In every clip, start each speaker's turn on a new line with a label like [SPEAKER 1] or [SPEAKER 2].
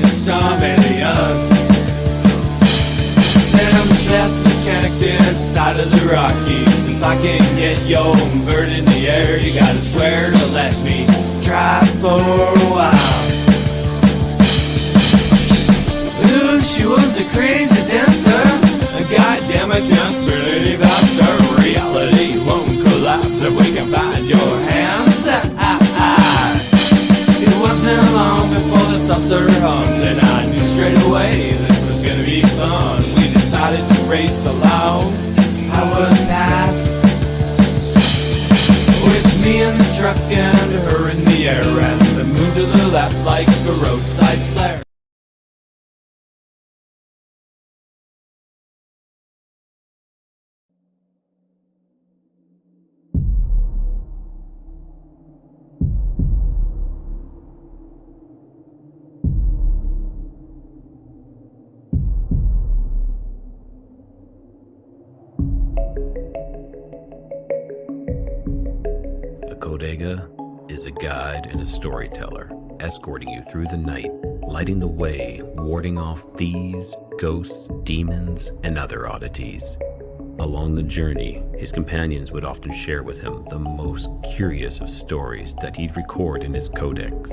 [SPEAKER 1] some aliens. Said I'm the best mechanic this side of the Rockies. If I can get your bird in the air, you gotta swear to let me drive for a while. Ooh, she was a crazy dancer. Goddamn, I can't believe after reality won't collapse if we can find your hands. It wasn't long before the saucer hummed, and I knew straight away this was gonna be fun. We decided to race along Howard Pass, with me in the truck and her in the air, and the moon to the left like a roadside flare.
[SPEAKER 2] Bodega is a guide and a storyteller, escorting you through the night, lighting the way, warding off thieves, ghosts, demons, and other oddities. Along the journey, his companions would often share with him the most curious of stories that he'd record in his codex.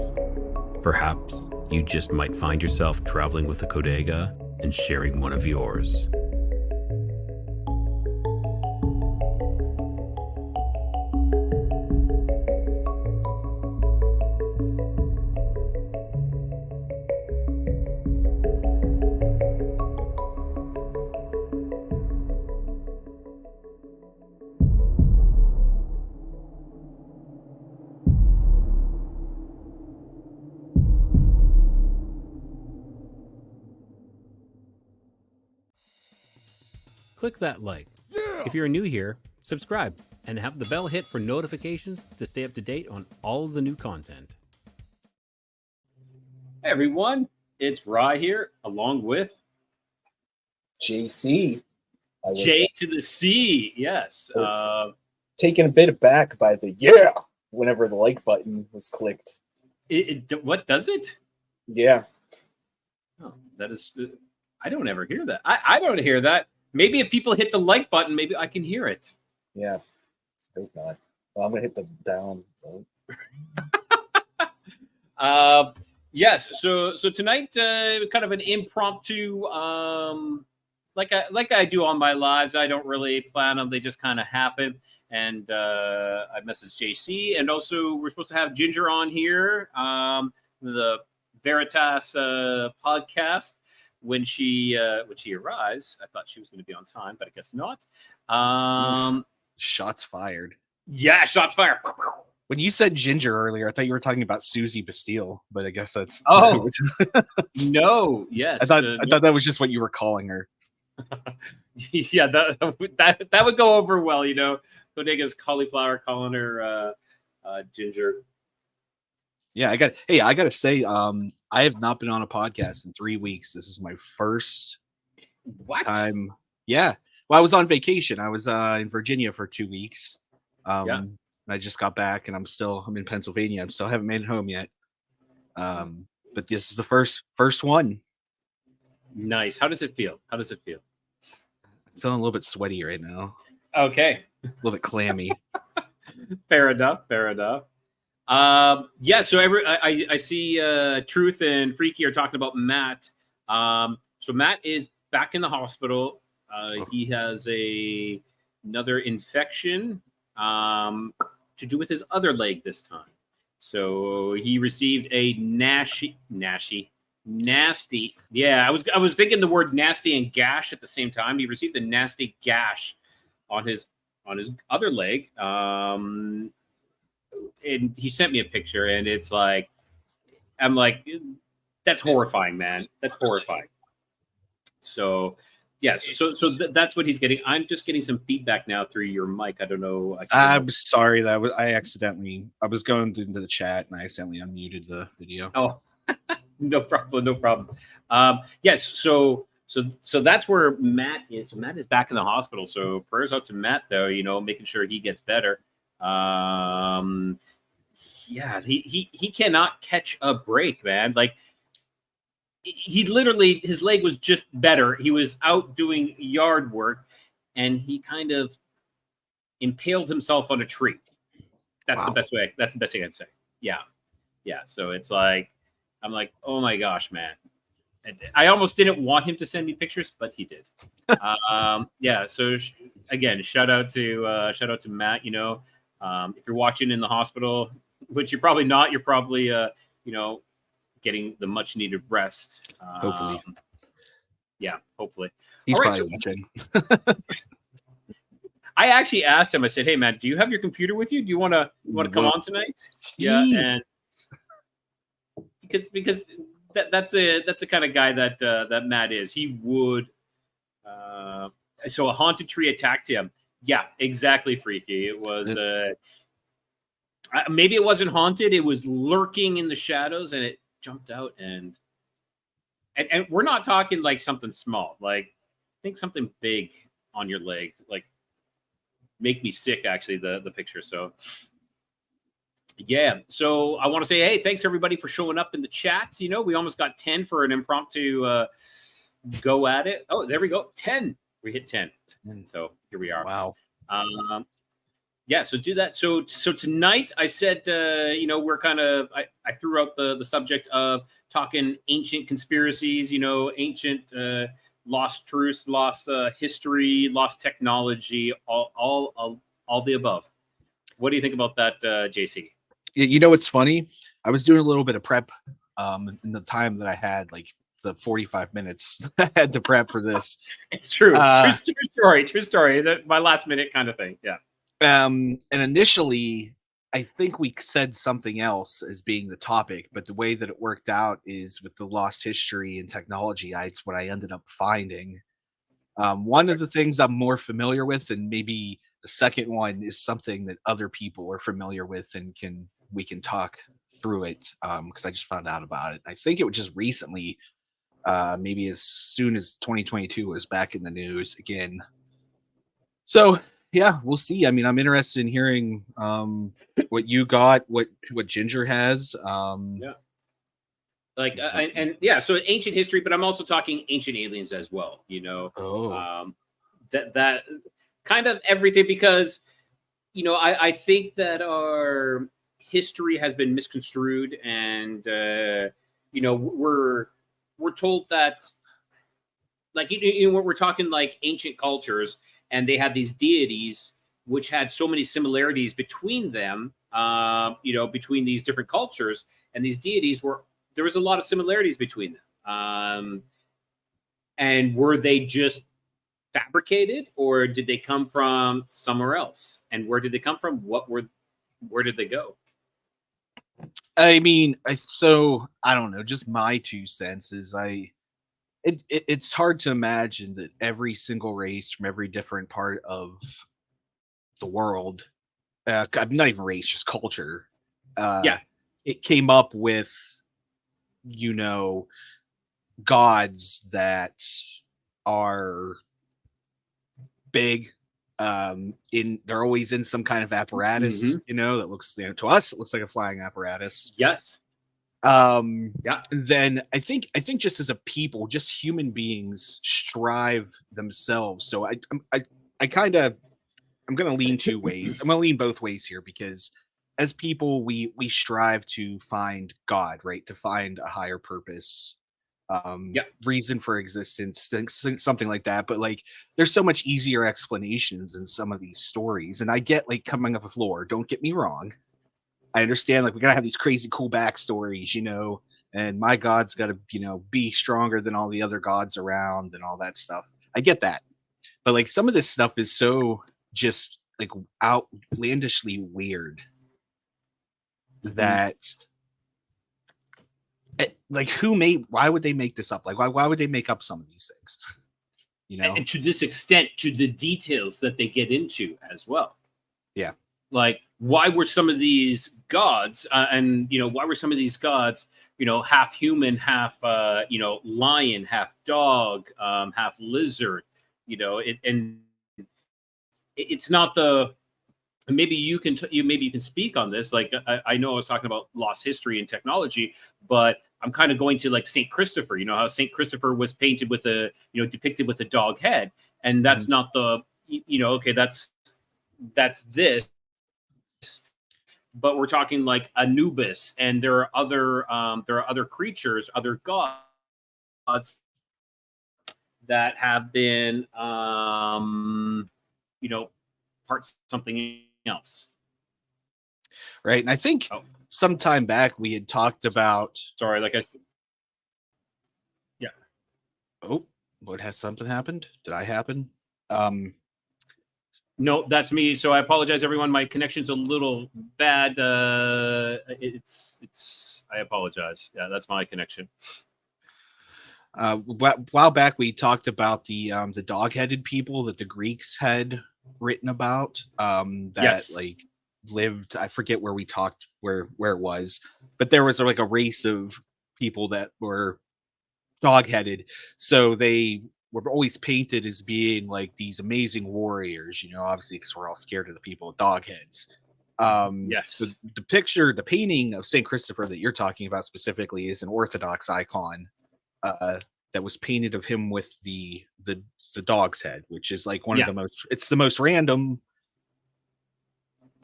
[SPEAKER 2] Perhaps you just might find yourself traveling with a Bodega and sharing one of yours. Click that like. Yeah! If you're new here, subscribe and have the bell hit for notifications to stay up to date on all the new content.
[SPEAKER 3] Hey everyone, it's Rye here, along with
[SPEAKER 4] JC.
[SPEAKER 3] J to the C. Yes.
[SPEAKER 4] Taken a bit aback by the yeah whenever the like button was clicked.
[SPEAKER 3] What does it?
[SPEAKER 4] Yeah.
[SPEAKER 3] Oh, that is. I don't ever hear that. I don't hear that. Maybe if people hit the like button, maybe I can hear it.
[SPEAKER 4] Yeah. I hope not. Well, I'm gonna hit the down vote.
[SPEAKER 3] Yes. So tonight, kind of an impromptu, like I do on my lives. I don't really plan them; they just kind of happen. And I messaged JC, and also we're supposed to have Ginger on here, the Veritas podcast. When she arrives, I thought she was going to be on time, but I guess not.
[SPEAKER 5] Shots fired.
[SPEAKER 3] Yeah, shots fired.
[SPEAKER 5] When you said Ginger earlier, I thought you were talking about Susie Bastille, but I guess that's
[SPEAKER 3] no. Yes,
[SPEAKER 5] I thought that was just what you were calling her.
[SPEAKER 3] Yeah, that would go over well, you know. Bodega's cauliflower calling her Ginger.
[SPEAKER 5] Yeah, I gotta say, I have not been on a podcast in 3 weeks. This is my first time. Yeah. Well, I was on vacation. I was in Virginia for 2 weeks. I just got back, and I'm in Pennsylvania. I still haven't made it home yet. But this is the first one.
[SPEAKER 3] Nice. How does it feel?
[SPEAKER 5] I'm feeling a little bit sweaty right now.
[SPEAKER 3] Okay.
[SPEAKER 5] A little bit clammy.
[SPEAKER 3] Fair enough. Yeah, so I see Truth and Freaky are talking about Matt. So Matt is back in the hospital. He has another infection to do with his other leg this time. So he received a nasty. Yeah, I was thinking the word nasty and gash at the same time. He received a nasty gash on his other leg. And he sent me a picture, and it's like, I'm like, that's horrifying, man. That's horrifying. So, yes. So that's what he's getting. I'm just getting some feedback now through your mic. I don't know.
[SPEAKER 5] I'm sorry I was going into the chat and I accidentally unmuted the video.
[SPEAKER 3] Oh, no problem. Yes. So that's where Matt is. So Matt is back in the hospital. So prayers out to Matt, though. You know, making sure he gets better. Yeah, he cannot catch a break, man. Like, he literally, his leg was just better. He was out doing yard work, and he kind of impaled himself on a tree. That's the best way. That's the best thing I'd say. Yeah. Yeah. So it's like, I'm like, oh my gosh, man. I almost didn't want him to send me pictures, but he did. Yeah. So again, shout out to Matt. You know, if you're watching in the hospital, which you're probably not, you're probably, you know, getting the much needed rest.
[SPEAKER 5] Hopefully.
[SPEAKER 3] Yeah. Hopefully.
[SPEAKER 5] He's
[SPEAKER 3] All right,
[SPEAKER 5] probably watching.
[SPEAKER 3] I actually asked him. I said, "Hey, man, do you have your computer with you? Do you want to come on tonight?" Yeah, and because that's the kind of guy that that Matt is. He would. So a haunted tree attacked him. Yeah, exactly, Freaky. It was maybe it wasn't haunted. It was lurking in the shadows, and it jumped out. And we're not talking like something small. Like think something big on your leg, like. Make me sick, actually, the picture. So yeah, so I want to say, hey, thanks everybody for showing up in the chat. You know, we almost got 10 for an impromptu go at it. Oh, there we go, 10. We hit 10, and so here we are.
[SPEAKER 5] Wow.
[SPEAKER 3] Yeah, so do that. So tonight I said, you know, we're kind of, I threw out the subject of talking ancient conspiracies, you know, ancient lost truths, lost history, lost technology, all the above. What do you think about that, JC?
[SPEAKER 5] You know, it's funny. I was doing a little bit of prep in the time that I had, like the 45 minutes I had to prep for this.
[SPEAKER 3] It's true. True story. That my last minute kind of thing. Yeah.
[SPEAKER 5] And initially, I think we said something else as being the topic, but the way that it worked out is with the lost history and technology. It's what I ended up finding. One of the things I'm more familiar with, and maybe the second one is something that other people are familiar with, and we can talk through it because I just found out about it. I think it was just recently, maybe as soon as 2022 was back in the news again. So yeah, we'll see. I mean, I'm interested in hearing what you got, what Ginger has.
[SPEAKER 3] Yeah. Like and yeah, so ancient history, but I'm also talking ancient aliens as well. You know, that kind of everything, because you know I think that our history has been misconstrued, and you know we're told that, like you know we're talking like ancient cultures. And they had these deities which had so many similarities between them, you know, between these different cultures. And these deities there was a lot of similarities between them. And were they just fabricated, or did they come from somewhere else? And where did they come from? Where did they go?
[SPEAKER 5] I mean, so I don't know, just my 2 cents is it's hard to imagine that every single race from every different part of the world, not even race, just culture, it came up with, you know, gods that are big. They're always in some kind of apparatus, you know, that looks, you know, to us, it looks like a flying apparatus.
[SPEAKER 3] Yes.
[SPEAKER 5] Then I think just as a people, just human beings strive themselves. So I'm going to lean 2 ways. I'm going to lean both ways here, because as people, we strive to find God, right? To find a higher purpose, reason for existence, something like that. But like, there's so much easier explanations in some of these stories. And I get like coming up with lore, don't get me wrong. I understand, like, we gotta have these crazy cool backstories, you know, and my god's gotta, you know, be stronger than all the other gods around and all that stuff. I get that. But like, some of this stuff is so just like outlandishly weird that like, why would they make this up? Like, why would they make up some of these things? You know,
[SPEAKER 3] and to this extent, to the details that they get into as well.
[SPEAKER 5] Yeah.
[SPEAKER 3] Like, why were some of these gods, and you know, why were some of these gods, you know, half human, half you know, lion, half dog, half lizard? You know, it's not the. Maybe you can speak on this. Like, I know I was talking about lost history and technology, but I'm kind of going to like Saint Christopher. You know how Saint Christopher was painted with a, you know, depicted with a dog head, and that's not the, you know, okay, that's this, but we're talking like Anubis, and there are other creatures, other gods that have been, you know, parts something else.
[SPEAKER 5] Right. And I think sometime back we had talked about.
[SPEAKER 3] Sorry, like I said. Yeah.
[SPEAKER 5] Oh, what has something happened? Did I happen?
[SPEAKER 3] No, that's me. So I apologize, everyone. My connection's a little bad. I apologize. Yeah, that's my connection.
[SPEAKER 5] While back we talked about the dog-headed people that the Greeks had written about. That like lived. I forget where we talked where it was, but there was like a race of people that were dog-headed. So they were always painted as being like these amazing warriors, you know, obviously because we're all scared of the people with dog heads.
[SPEAKER 3] Yes.
[SPEAKER 5] The painting of Saint Christopher that you're talking about specifically is an Orthodox icon that was painted of him with the dog's head, which is like one of the most random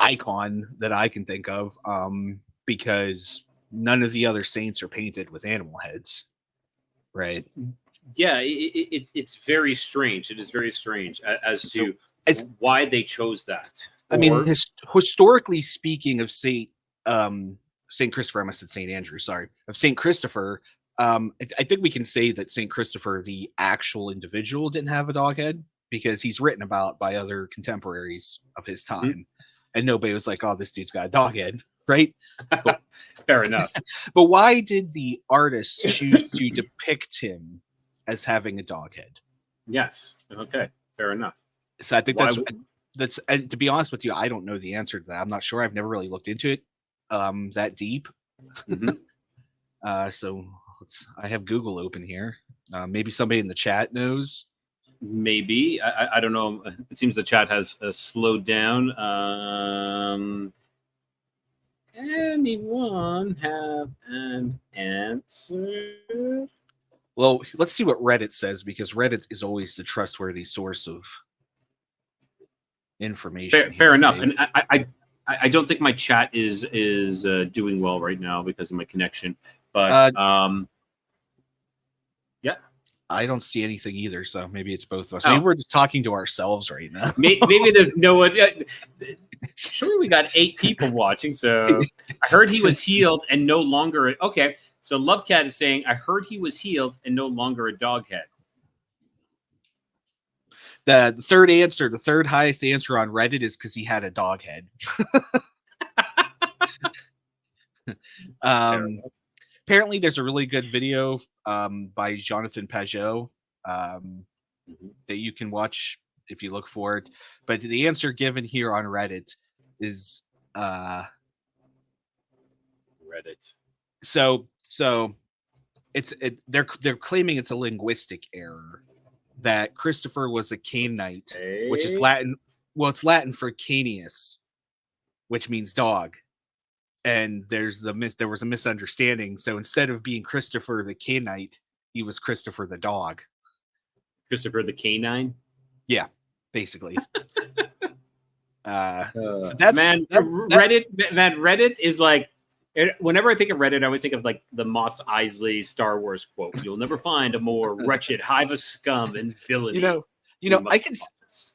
[SPEAKER 5] icon that I can think of, because none of the other saints are painted with animal heads, right?
[SPEAKER 3] Yeah, it's very strange. It is very strange as to why they chose that.
[SPEAKER 5] I mean, historically speaking, of Saint Christopher, I must have said Saint Andrew. Sorry, of Saint Christopher. I think we can say that Saint Christopher, the actual individual, didn't have a dog head because he's written about by other contemporaries of his time, and nobody was like, "Oh, this dude's got a dog head." Right? But,
[SPEAKER 3] fair enough.
[SPEAKER 5] But why did the artist choose to depict him as having a dog head?
[SPEAKER 3] Yes. Okay. Fair enough.
[SPEAKER 5] So I think that's and to be honest with you, I don't know the answer to that. I'm not sure. I've never really looked into it that deep. So I have Google open here. Maybe somebody in the chat knows.
[SPEAKER 3] Maybe. I don't know. It seems the chat has slowed down. Anyone have an answer?
[SPEAKER 5] Well, let's see what Reddit says, because Reddit is always the trustworthy source of information.
[SPEAKER 3] Fair enough. And I don't think my chat is doing well right now because of my connection. But yeah,
[SPEAKER 5] I don't see anything either. So maybe it's both of us. Maybe we're just talking to ourselves right now.
[SPEAKER 3] Maybe there's no one. Sure, we got 8 people watching. So I heard he was healed and no longer. Okay. So Lovecat is saying, I heard he was healed and no longer a dog head.
[SPEAKER 5] The third answer, the third highest answer on Reddit, is because he had a dog head. Apparently, there's a really good video by Jonathan Pajot that you can watch if you look for it. But the answer given here on Reddit is
[SPEAKER 3] Reddit.
[SPEAKER 5] So they're claiming it's a linguistic error that Christopher was a Canaanite, which is Latin. Well, it's Latin for Canis, which means dog. And there was a misunderstanding. So instead of being Christopher the Canaanite, he was Christopher the dog.
[SPEAKER 3] Christopher the canine?
[SPEAKER 5] Yeah, basically.
[SPEAKER 3] So that's Reddit is like, whenever I think of Reddit, I always think of like the Mos Eisley Star Wars quote: "You'll never find a more wretched hive of scum and villainy."
[SPEAKER 5] You know,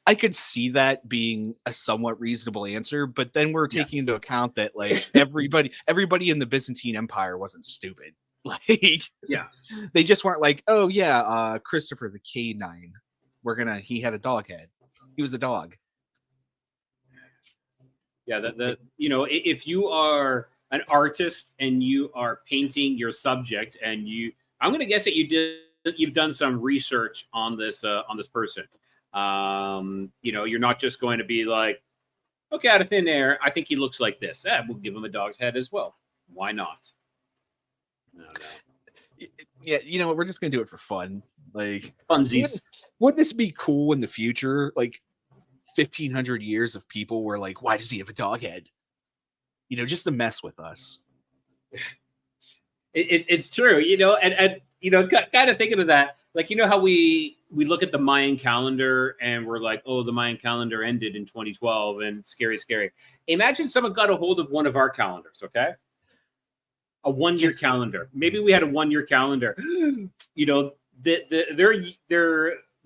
[SPEAKER 5] I could see that being a somewhat reasonable answer, but then we're taking into account that like everybody in the Byzantine Empire wasn't stupid. Like, they just weren't like, oh yeah, Christopher the Canine. He had a dog head. He was a dog.
[SPEAKER 3] Yeah, if you are an artist and you are painting your subject, and I'm going to guess that you've done some research on this person. You're not just going to be like, okay, out of thin air, I think he looks like this. We'll give him a dog's head as well. Why not? No.
[SPEAKER 5] Yeah, we're just going to do it for fun. Like,
[SPEAKER 3] funsies.
[SPEAKER 5] Wouldn't this be cool in the future? Like 1,500 years of people were like, why does he have a dog head? Just to mess with us.
[SPEAKER 3] It's true, you know, and you know, kind of thinking of that, like, you know how we look at the Mayan calendar and we're like, oh, the Mayan calendar ended in 2012 and scary. Imagine someone got a hold of one of our calendars, okay? A 1 year calendar. Maybe we had a 1 year calendar. You know,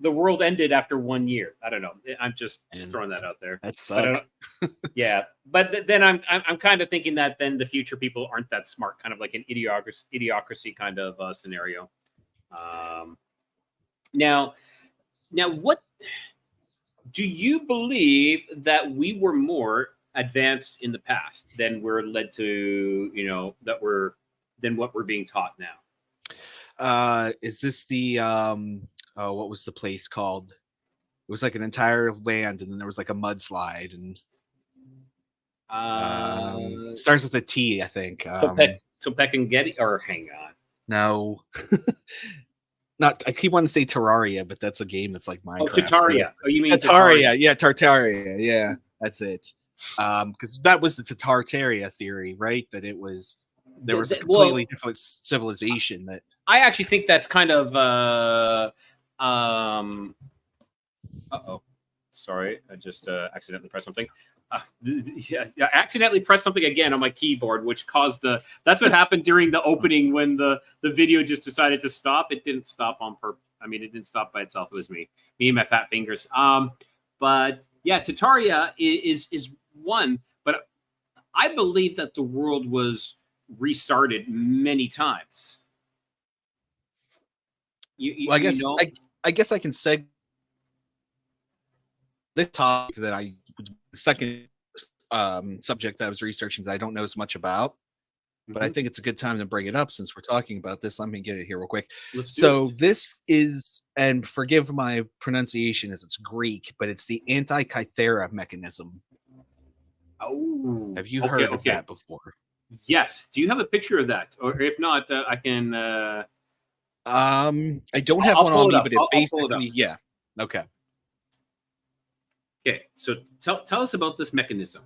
[SPEAKER 3] the world ended after 1 year. I don't know. I'm just throwing that out there.
[SPEAKER 5] That sucks.
[SPEAKER 3] Yeah, but then I'm kind of thinking that then the future people aren't that smart, kind of like an idiocracy kind of scenario. Now, what do you believe that we were more advanced in the past than we're led to, you know, than what we're being taught now?
[SPEAKER 5] Is this the what was the place called? It was like an entire land, and then there was like a mudslide, and starts with a T, I think.
[SPEAKER 3] Topekangeti, or hang on.
[SPEAKER 5] No, not. I keep wanting to say Terraria, but that's a game that's like Minecraft.
[SPEAKER 3] Oh, Tartaria. Oh, you mean
[SPEAKER 5] Tartaria? Yeah, Tartaria. Yeah, that's it. Because that was the Tartaria theory, right? That it was there was a completely different civilization. That
[SPEAKER 3] I actually think that's kind of sorry, I just accidentally pressed something. I accidentally pressed something again on my keyboard, which caused that's what happened during the opening when the video just decided to stop. It didn't stop on purpose. I mean, it didn't stop by itself. It was me and my fat fingers. But yeah, Tartaria is one, but I believe that the world was restarted many times.
[SPEAKER 5] Well, I guess I can say the topic that the second subject that I was researching that I don't know as much about, but I think it's a good time to bring it up since we're talking about this. Let me get it here real quick. This is, and forgive my pronunciation as it's Greek, but it's the Antikythera mechanism.
[SPEAKER 3] Oh,
[SPEAKER 5] have you heard of that before?
[SPEAKER 3] Yes. Do you have a picture of that? Or if not, I can.
[SPEAKER 5] I don't have one on me, but it basically, yeah. Okay.
[SPEAKER 3] Okay. So tell us about this mechanism.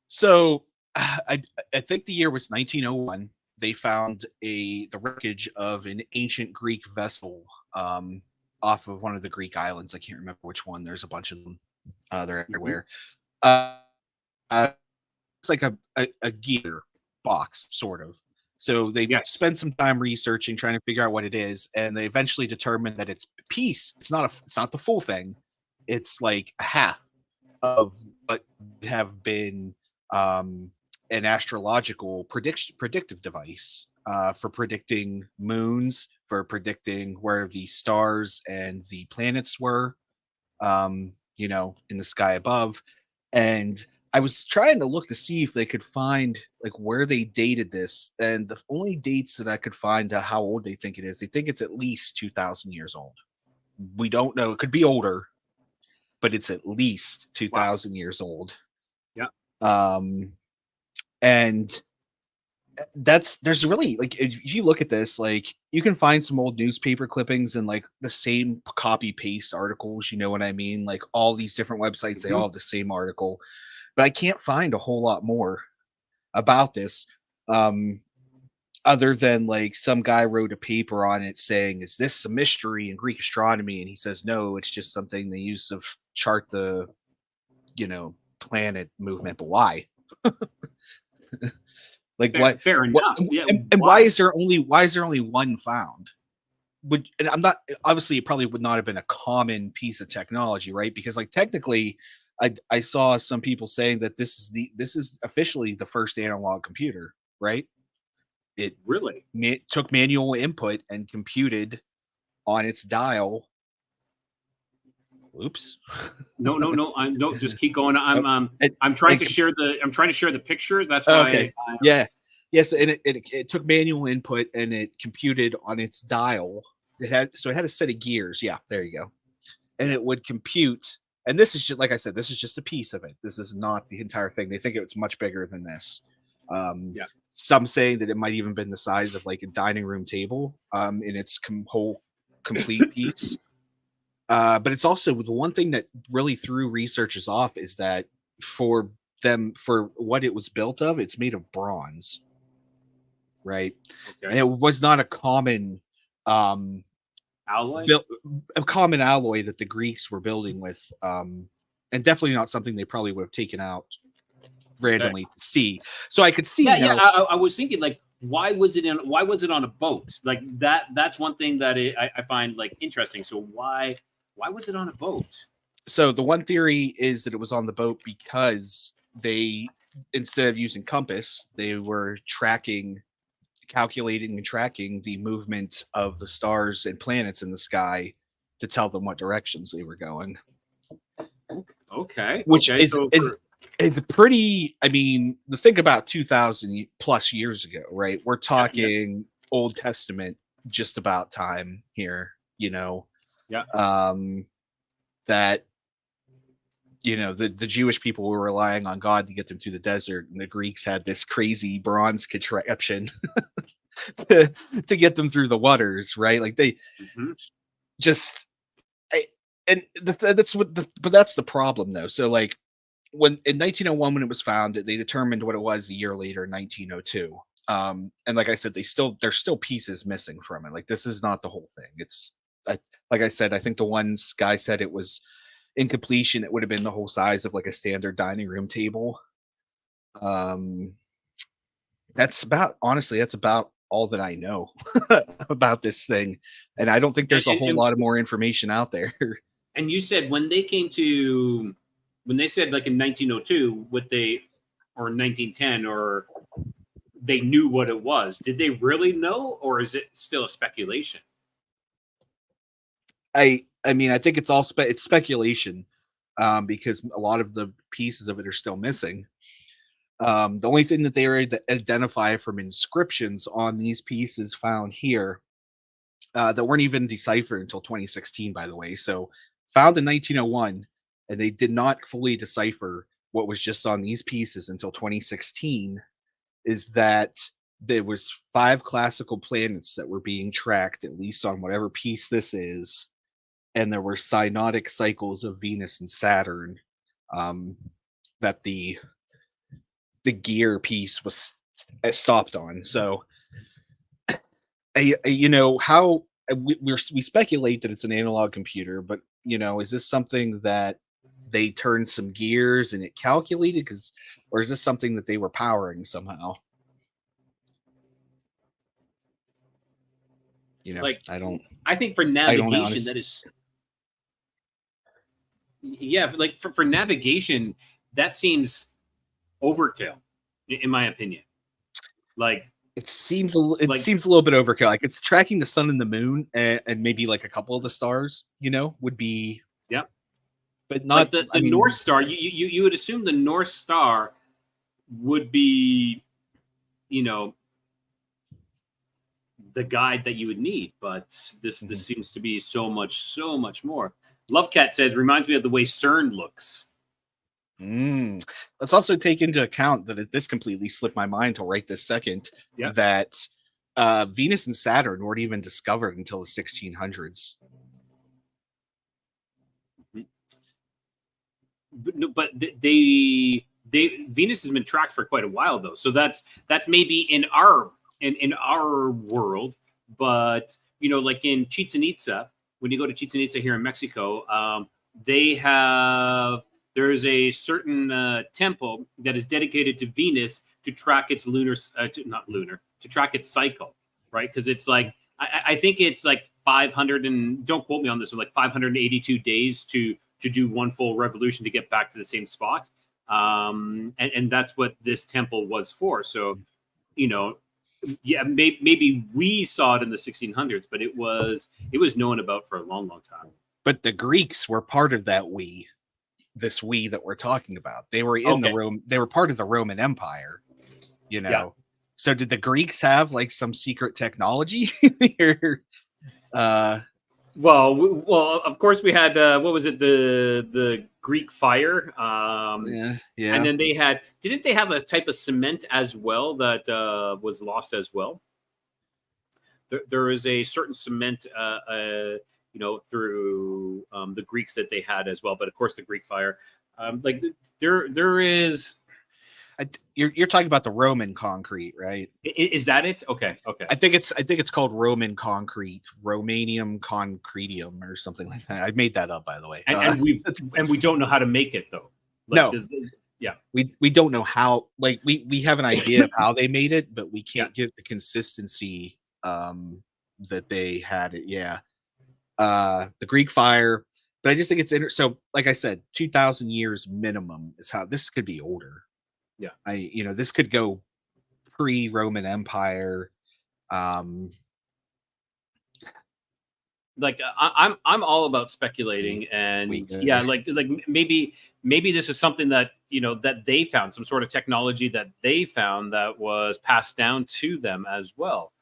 [SPEAKER 5] So I think the year was 1901. They found the wreckage of an ancient Greek vessel off of one of the Greek islands. I can't remember which one. There's a bunch of them. They're everywhere. It's like a gear box, sort of. So they spend some time researching, trying to figure out what it is, and they eventually determined that it's piece. It's not the full thing. It's like a half of what would have been an astrological predictive device for predicting moons, for predicting where the stars and the planets were, you know, in the sky above. And I was trying to look to see if they could find like where they dated this, and the only dates that I could find to how old they think it is, they think it's at least 2,000 years old. We don't know; it could be older, but it's at least 2,000 years old.
[SPEAKER 3] Yeah.
[SPEAKER 5] And there's really, like, if you look at this, like, you can find some old newspaper clippings and like the same copy paste articles. You know what I mean? Like all these different websites, they all have the same article. But I can't find a whole lot more about this, other than like some guy wrote a paper on it saying, "Is this a mystery in Greek astronomy?" And he says, "No, it's just something they use to chart the, you know, planet movement." But why? Like what?
[SPEAKER 3] Fair enough. Yeah.
[SPEAKER 5] And why is there only one found? And I'm not, obviously it probably would not have been a common piece of technology, right? Because like technically, I saw some people saying that this is officially the first analog computer, right? It
[SPEAKER 3] really
[SPEAKER 5] took manual input and computed on its dial. Oops.
[SPEAKER 3] No. No, just keep going. I'm trying to share the picture. That's why.
[SPEAKER 5] Okay. Yes. And it took manual input and it computed on its dial. It had a set of gears. Yeah, there you go. And it would compute. And this is just, like I said, this is just a piece of it. This is not the entire thing. They think it's much bigger than this. Some saying that it might even been the size of like a dining room table in its whole complete piece. But it's also the one thing that really threw researchers off is that for what it was built of, it's made of bronze. right? And
[SPEAKER 3] Okay.
[SPEAKER 5] it was not a common
[SPEAKER 3] Alloy.
[SPEAKER 5] a common alloy that the Greeks were building with, and definitely not something they probably would have taken out randomly to see. So I could see
[SPEAKER 3] Yeah.
[SPEAKER 5] now.
[SPEAKER 3] I was thinking like, why was it on a boat? Like that's one thing that I find like interesting. So why was it on a boat?
[SPEAKER 5] So the one theory is that it was on the boat because they, instead of using compass, they were calculating and tracking the movement of the stars and planets in the sky to tell them what directions they were going.
[SPEAKER 3] Okay.
[SPEAKER 5] Which
[SPEAKER 3] okay.
[SPEAKER 5] is a pretty, I mean, the thing about 2000 plus years ago, right? We're talking Old Testament just about time here, you know.
[SPEAKER 3] Yeah.
[SPEAKER 5] That, you know, the Jewish people were relying on God to get them through the desert, and the Greeks had this crazy bronze contraption to get them through the waters, right? Like they just, but that's the problem though. So like when in 1901, when it was found, they determined what it was a year later, 1902. And like I said, there's still pieces missing from it. Like this is not the whole thing. It's like I said, I think the one guy said it was in completion, it would have been the whole size of like a standard dining room table. That's about all that I know about this thing, and I don't think there's a whole lot of more information out there.
[SPEAKER 3] And you said when they said like in 1902, or 1910, or they knew what it was. Did they really know, or is it still a speculation?
[SPEAKER 5] I mean, I think it's all it's speculation, because a lot of the pieces of it are still missing. The only thing that they were able to identify from inscriptions on these pieces found here, that weren't even deciphered until 2016, by the way. So found in 1901, and they did not fully decipher what was just on these pieces until 2016, is that there was 5 classical planets that were being tracked, at least on whatever piece this is, and there were synodic cycles of Venus and Saturn, that the gear piece was stopped on. So you know how we speculate that it's an analog computer, but you know, is this something that they turned some gears and it calculated, or is this something that they were powering somehow? You know,
[SPEAKER 3] Like,
[SPEAKER 5] I
[SPEAKER 3] think for navigation, that is, yeah, like for navigation, that seems overkill, in my opinion. Like
[SPEAKER 5] it seems a little bit overkill. Like it's tracking the sun and the moon, and maybe like a couple of the stars, you know, would be, but not
[SPEAKER 3] like the North Star. You would assume the North Star would be, you know, the guide that you would need, but this seems to be so much more. Lovecat says, reminds me of the way CERN looks.
[SPEAKER 5] Let's also take into account that this completely slipped my mind till right this second, that Venus and Saturn weren't even discovered until the 1600s.
[SPEAKER 3] But they Venus has been tracked for quite a while though, so that's maybe in our world, but you know, like in Chichen Itza, when you go to Chichen Itza here in Mexico, there's a certain temple that is dedicated to Venus to track its to track its cycle, right? Because it's like I think it's like 500, and don't quote me on this, but like 582 days to do one full revolution to get back to the same spot, and that's what this temple was for. So, you know, yeah, maybe we saw it in the 1600s, but it was known about for a long time.
[SPEAKER 5] But the Greeks were part of that this we that we're talking about. They were in the Rome. They were part of the Roman Empire, you know. Yeah. So did the Greeks have like some secret technology?
[SPEAKER 3] Well, of course we had what was it, the Greek fire?
[SPEAKER 5] Yeah.
[SPEAKER 3] And then didn't they have a type of cement as well that was lost as well? There is a certain cement, you know, through the Greeks that they had as well. But of course, the Greek fire, like there is.
[SPEAKER 5] You're talking about the Roman concrete, right?
[SPEAKER 3] Is that it? Okay.
[SPEAKER 5] I think it's called Roman concrete, Romanium concretium, or something like that. I made that up, by the way.
[SPEAKER 3] And we don't know how to make it though.
[SPEAKER 5] No.
[SPEAKER 3] Yeah.
[SPEAKER 5] We don't know how. Like we have an idea of how they made it, but we can't get the consistency that they had it. Yeah. The Greek fire. But I just think it's so, like I said, 2,000 years minimum is how this could be older.
[SPEAKER 3] Yeah.
[SPEAKER 5] This could go pre-Roman Empire.
[SPEAKER 3] Like I'm all about speculating, and yeah, like maybe this is something that that they found, some sort of technology that they found that was passed down to them as well,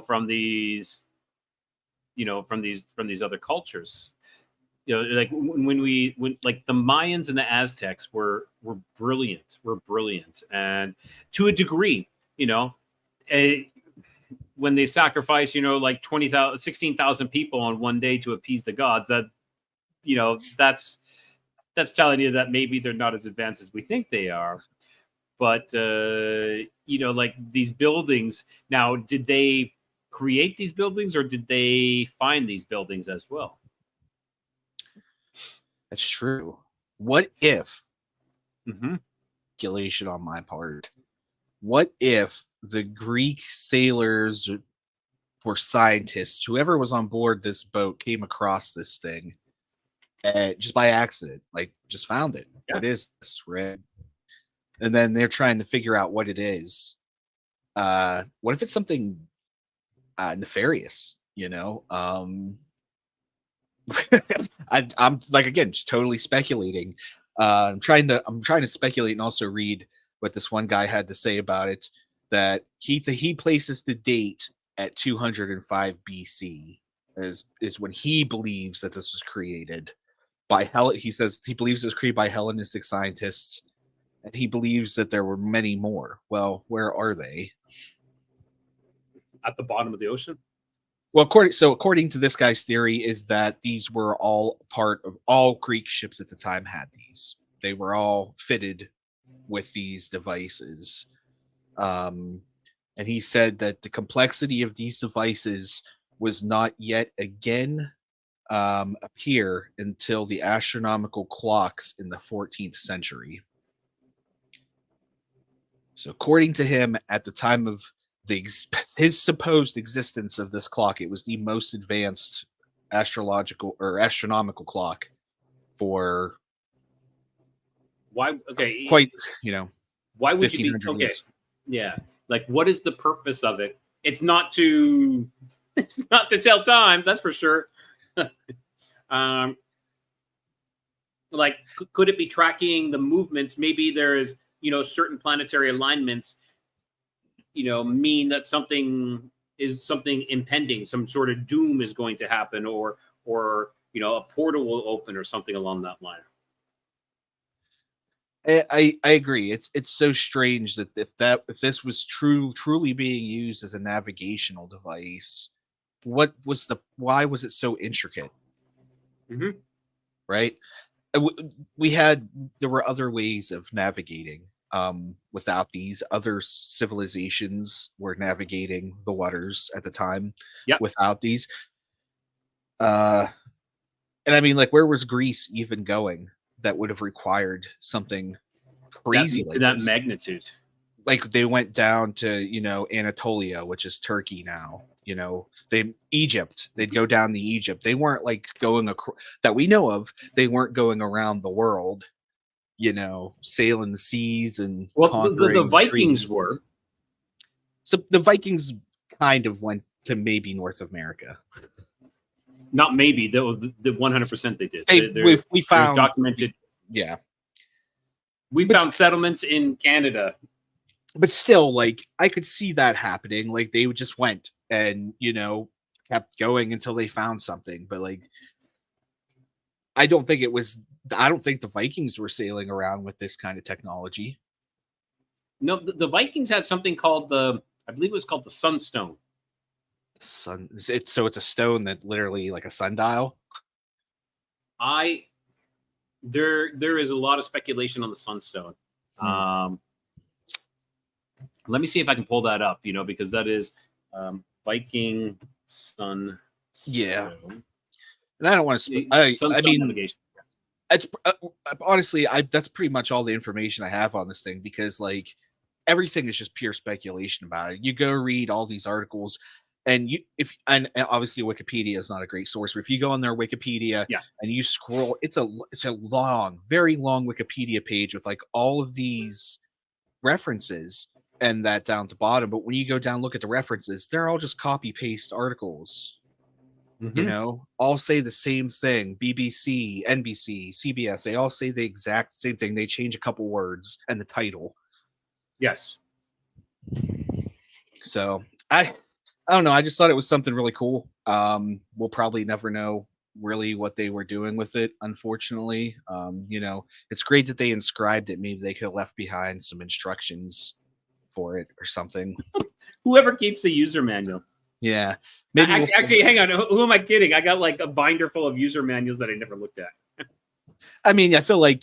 [SPEAKER 3] from these other cultures. Like when like the Mayans and the Aztecs were brilliant. And to a degree, when they sacrifice, like 16,000 people on one day to appease the gods, that, that's telling you that maybe they're not as advanced as we think they are. But, like these buildings now, did they create these buildings or did they find these buildings as well?
[SPEAKER 5] That's true. What if,
[SPEAKER 3] Mm-hmm.
[SPEAKER 5] speculation on my part, what if the Greek sailors or scientists, whoever was on board this boat, came across this thing just by accident, like just found it?
[SPEAKER 3] Yeah.
[SPEAKER 5] What is this, right? And then they're trying to figure out what it is. What if it's something nefarious? I'm like, again, just totally speculating. I'm trying to speculate and also read what this one guy had to say about it. That he places the date at 205 BC is when he believes that this was created by He says he believes it was created by Hellenistic scientists, and he believes that there were many more. Well, where are they?
[SPEAKER 3] At the bottom of the ocean.
[SPEAKER 5] Well, according to this guy's theory, is that these were all part of all Greek ships at the time had these. They were all fitted with these devices. And he said that the complexity of these devices was not yet again appear until the astronomical clocks in the 14th century. So according to him, at the time of his supposed existence of this clock, it was the most advanced astrological or astronomical clock for
[SPEAKER 3] why? Okay,
[SPEAKER 5] quite
[SPEAKER 3] why would you be okay? Years. Yeah, like what is the purpose of it? It's not to tell time, that's for sure. Like could it be tracking the movements? Maybe there is certain planetary alignments mean that something impending, some sort of doom is going to happen, or a portal will open or something along that line.
[SPEAKER 5] I agree. It's so strange that if this was truly being used as a navigational device, why was it so intricate?
[SPEAKER 3] Mm-hmm.
[SPEAKER 5] Right? There were other ways of navigating. Without these, other civilizations were navigating the waters at the time.
[SPEAKER 3] Yep.
[SPEAKER 5] Without these, and I mean, like, where was Greece even going that would have required something crazy like
[SPEAKER 3] that
[SPEAKER 5] this?
[SPEAKER 3] Magnitude?
[SPEAKER 5] Like, they went down to Anatolia, which is Turkey now. Egypt. They'd go down to Egypt. They weren't like going that we know of. They weren't going around the world. Sailing the seas and
[SPEAKER 3] the Vikings trees. Were.
[SPEAKER 5] So the Vikings kind of went to maybe North America.
[SPEAKER 3] Not maybe, the 100% they did.
[SPEAKER 5] We found
[SPEAKER 3] documented.
[SPEAKER 5] Yeah,
[SPEAKER 3] we found settlements in Canada.
[SPEAKER 5] But still, like, I could see that happening. Like, they just went and kept going until they found something. But like, I don't think the Vikings were sailing around with this kind of technology.
[SPEAKER 3] No, the Vikings had something called I believe it was called the Sunstone.
[SPEAKER 5] It's a stone that literally like a sundial.
[SPEAKER 3] There is a lot of speculation on the Sunstone. Let me see if I can pull that up, because that is Viking Sun.
[SPEAKER 5] Yeah. And I don't want to. I mean,
[SPEAKER 3] navigation.
[SPEAKER 5] it's honestly, that's pretty much all the information I have on this thing, because like everything is just pure speculation about it. You go read all these articles, and and obviously Wikipedia is not a great source, but if you go on their Wikipedia and you scroll, it's a long, very long Wikipedia page with like all of these references and that down at the bottom. But when you go down, look at the references, they're all just copy paste articles. All say the same thing. BBC, NBC, CBS, they all say the exact same thing. They change a couple words and the title.
[SPEAKER 3] Yes.
[SPEAKER 5] So I don't know. I just thought it was something really cool. We'll probably never know really what they were doing with it, unfortunately. It's great that they inscribed it. Maybe they could have left behind some instructions for it or something.
[SPEAKER 3] Whoever keeps the user manual.
[SPEAKER 5] Yeah. Maybe
[SPEAKER 3] actually, hang on. Who am I kidding? I got like a binder full of user manuals that I never looked at.
[SPEAKER 5] I mean, I feel like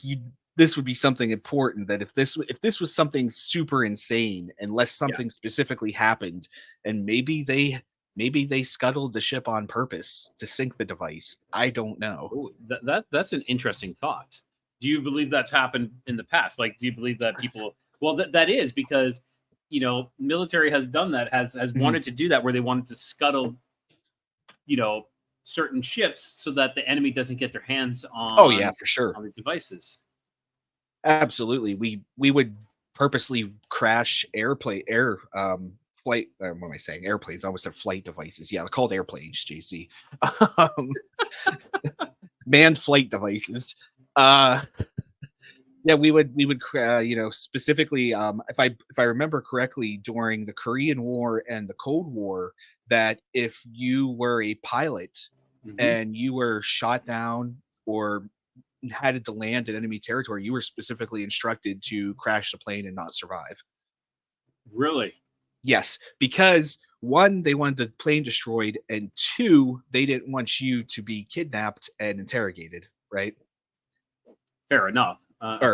[SPEAKER 5] this would be something important, that if this was something super insane, unless something specifically happened, and maybe they scuttled the ship on purpose to sink the device. I don't know.
[SPEAKER 3] Ooh, that's an interesting thought. Do you believe that's happened in the past? Like, do you believe that people? Well, that is because military has done that, has wanted to do that, where they wanted to scuttle, certain ships so that the enemy doesn't get their hands on.
[SPEAKER 5] Oh yeah, for sure.
[SPEAKER 3] On these devices.
[SPEAKER 5] Absolutely. We would purposely crash flight. What am I saying? Airplanes. I almost said flight devices. Yeah, they're called airplanes, JC. Manned flight devices. Yeah, we would specifically, if I remember correctly, during the Korean War and the Cold War, that if you were a pilot and you were shot down or had to land in enemy territory, you were specifically instructed to crash the plane and not survive.
[SPEAKER 3] Really?
[SPEAKER 5] Yes, because one, they wanted the plane destroyed, and two, they didn't want you to be kidnapped and interrogated. Right? Fair
[SPEAKER 3] enough. I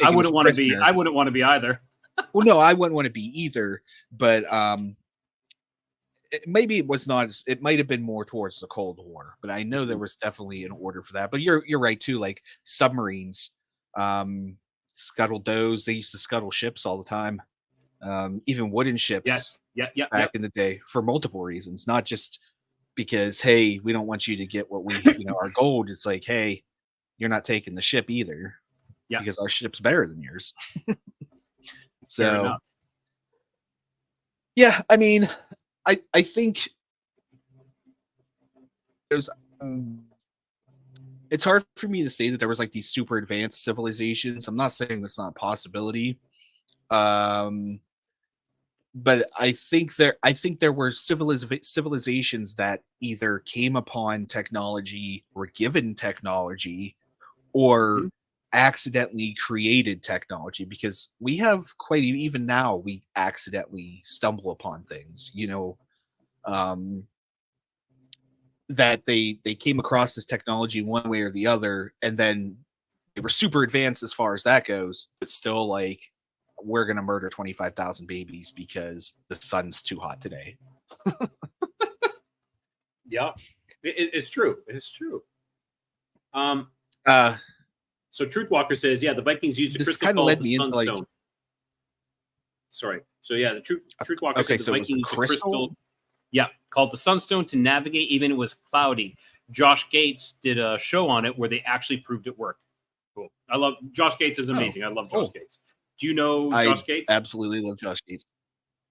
[SPEAKER 3] wouldn't want to be. I wouldn't want to be either.
[SPEAKER 5] Well, no, I wouldn't want to be either. But maybe it was not. It might have been more towards the Cold War. But I know there was definitely an order for that. But you're right too. Like submarines, scuttled those. They used to scuttle ships all the time. Even wooden ships.
[SPEAKER 3] Yes. Yeah.
[SPEAKER 5] Back in the day, for multiple reasons, not just because hey, we don't want you to get what we our gold. It's like hey, you're not taking the ship either. Yeah, because our ship's better than yours. So, yeah, I mean, I think there's. It's hard for me to say that there was like these super advanced civilizations. I'm not saying that's not a possibility, but I think there were civilizations that either came upon technology, were given technology, or accidentally created technology, because we have quite even now we accidentally stumble upon things, that they came across this technology one way or the other, and then they were super advanced as far as that goes, but still like we're gonna murder 25,000 babies because the sun's too hot today.
[SPEAKER 3] Yeah, it's true. It's true. So Truthwalker says, yeah, the Vikings used a crystal called the Sunstone. Sorry. So yeah, the Truthwalker says the Vikings used a crystal, called the Sunstone to navigate even it was cloudy. Josh Gates did a show on it where they actually proved it worked. Cool. I love Josh Gates is amazing. I love Josh Gates. Do you know Josh Gates?
[SPEAKER 5] Absolutely love Josh Gates.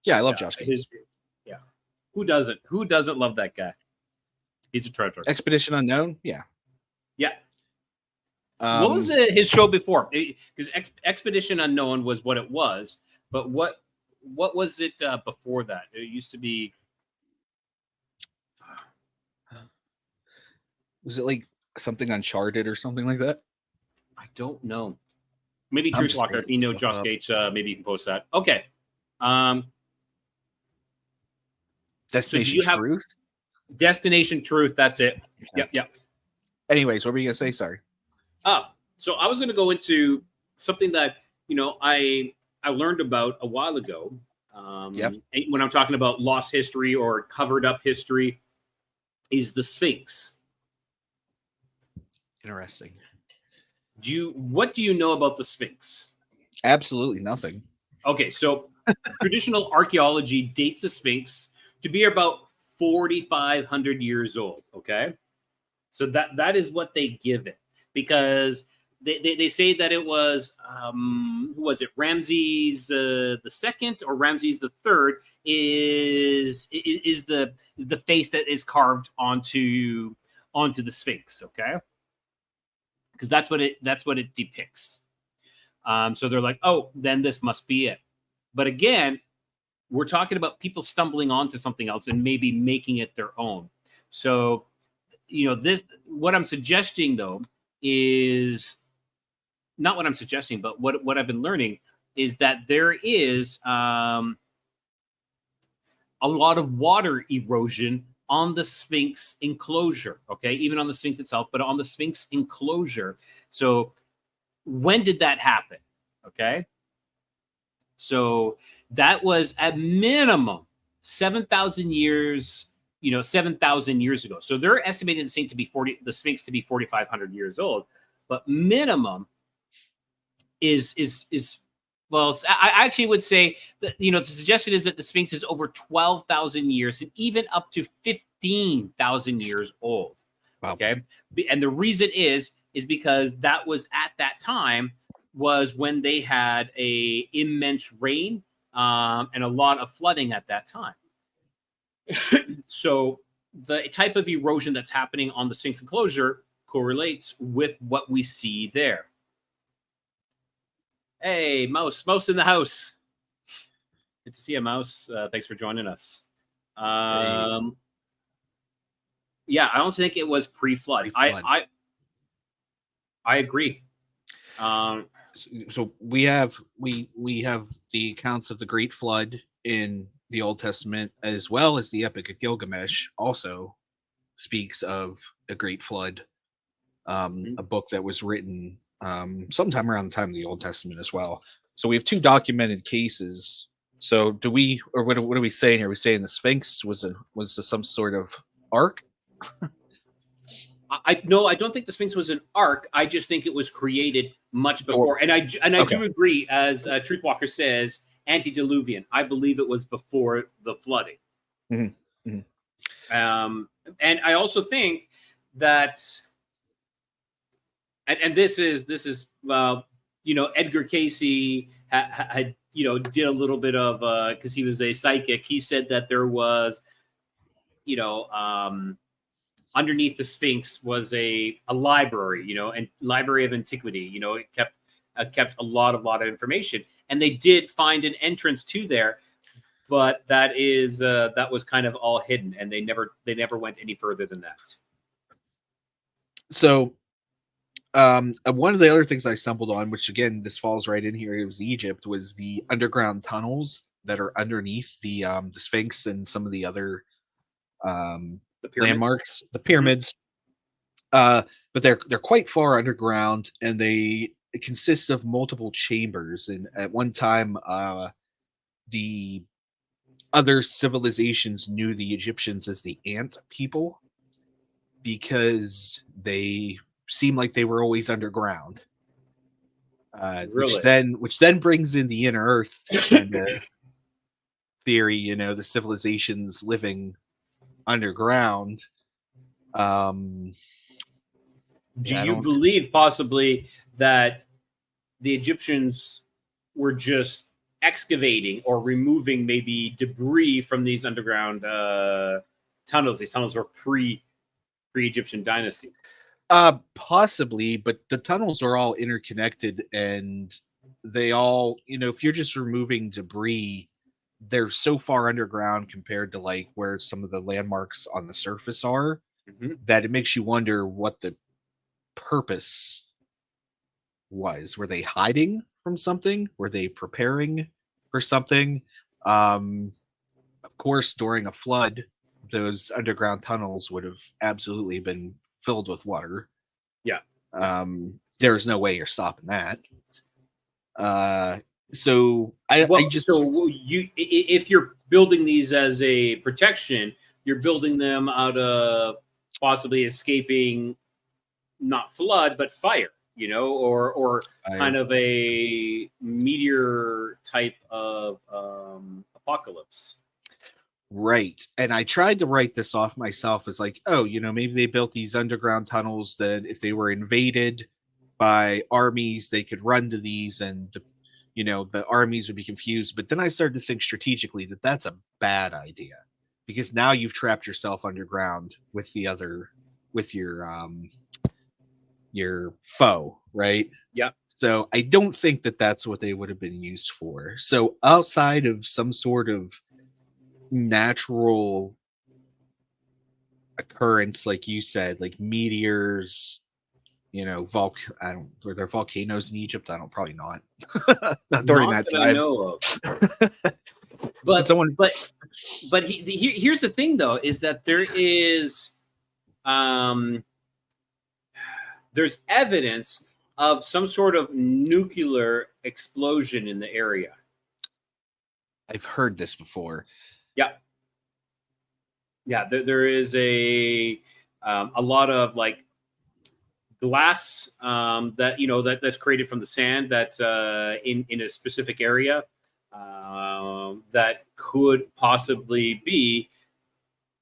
[SPEAKER 5] Yeah, I love Josh Gates.
[SPEAKER 3] Who doesn't? Who doesn't love that guy? He's a treasure.
[SPEAKER 5] Expedition Unknown. Yeah.
[SPEAKER 3] What was his show before? Because Expedition Unknown was what it was, but what was it before that? It used to be.
[SPEAKER 5] Was it like something Uncharted or something like that?
[SPEAKER 3] I don't know. Maybe Truthwalker, if you know Josh Gates, maybe you can post that. Okay.
[SPEAKER 5] Destination Truth?
[SPEAKER 3] Destination Truth, that's it. Okay. Yep.
[SPEAKER 5] Anyways, what were you going to say? Sorry.
[SPEAKER 3] So I was going to go into something that, I learned about a while ago.
[SPEAKER 5] Yep.
[SPEAKER 3] When I'm talking about lost history or covered up history, is the Sphinx.
[SPEAKER 5] Interesting.
[SPEAKER 3] What do you know about the Sphinx?
[SPEAKER 5] Absolutely nothing.
[SPEAKER 3] Okay, so traditional archaeology dates the Sphinx to be about 4,500 years old. Okay, so that is what they give it, because they say that it was who was it, Ramses the second or Ramses the third is the face that is carved onto the Sphinx. Okay, because that's what it depicts. So they're like, oh, then this must be it. But again, we're talking about people stumbling onto something else and maybe making it their own. So, what I'm suggesting though is not what I'm suggesting, but what I've been learning is that there is a lot of water erosion on the Sphinx enclosure. Okay, even on the Sphinx itself, but on the Sphinx enclosure. So, when did that happen? Okay, so that was at minimum 7,000 years. 7,000 years ago. So they're estimating the Sphinx to be 4,500 years old, but minimum is well, I actually would say that the suggestion is that the Sphinx is over 12,000 years and even up to 15,000 years old.
[SPEAKER 5] Wow.
[SPEAKER 3] Okay, and the reason is because that was at that time was when they had a immense rain and a lot of flooding at that time. So the type of erosion that's happening on the Sphinx enclosure correlates with what we see there. Hey, Mouse in the house. Good to see you, Mouse. Thanks for joining us. Yeah, I don't think it was pre-flood. I agree.
[SPEAKER 5] So we have the accounts of the Great Flood in the Old Testament, as well as the Epic of Gilgamesh also speaks of a Great Flood, a book that was written sometime around the time of the Old Testament as well. So we have two documented cases. So what are we saying here? Are we saying the Sphinx was some sort of ark?
[SPEAKER 3] No, I don't think the Sphinx was an ark. I just think it was created much before. And I do agree, as Truthwalker says, antediluvian. I believe it was before the flooding.
[SPEAKER 5] Mm-hmm. Mm-hmm.
[SPEAKER 3] And I also think that, and this is Edgar Casey had did a little bit of because he was a psychic. He said that there was underneath the Sphinx was a library, and library of antiquity. It kept a lot of information, and they did find an entrance to there, but that was kind of all hidden, and they never went any further than that.
[SPEAKER 5] So, one of the other things I stumbled on, which again this falls right in here, it was Egypt, was the underground tunnels that are underneath the Sphinx and some of the other landmarks, the pyramids. But they're quite far underground, and they consist of multiple chambers. And at one time, the other civilizations knew the Egyptians as the ant people because they seemed like they were always underground.
[SPEAKER 3] Really?
[SPEAKER 5] which then brings in the inner earth kind of theory, the civilizations living underground.
[SPEAKER 3] Do you believe possibly that the Egyptians were just excavating or removing maybe debris from these underground tunnels? These tunnels were pre-Egyptian dynasty.
[SPEAKER 5] Possibly, but the tunnels are all interconnected, and they all, if you're just removing debris, they're so far underground compared to like where some of the landmarks on the surface are, that it makes you wonder what the purpose was. Were they hiding from something? Were they preparing for something? Of course, during a flood, those underground tunnels would have absolutely been filled with water.
[SPEAKER 3] Yeah.
[SPEAKER 5] There's no way you're stopping that. So I just
[SPEAKER 3] so if you're building these as a protection, you're building them out of possibly escaping not flood but fire, or kind of a meteor type of apocalypse.
[SPEAKER 5] Right. And I tried to write this off myself as like, oh, maybe they built these underground tunnels that if they were invaded by armies, they could run to these and, the armies would be confused. But then I started to think strategically that that's a bad idea because now you've trapped yourself underground with your foe, right?
[SPEAKER 3] Yeah.
[SPEAKER 5] So I don't think that that's what they would have been used for. So outside of some sort of natural occurrence, like you said, like meteors, were there volcanoes in Egypt? I don't, probably not. Not during that time.
[SPEAKER 3] I know of. But here's the thing, though, is that there is there's evidence of some sort of nuclear explosion in the area.
[SPEAKER 5] I've heard this before.
[SPEAKER 3] Yeah, there is a lot of like glass that's created from the sand that's in a specific area that could possibly be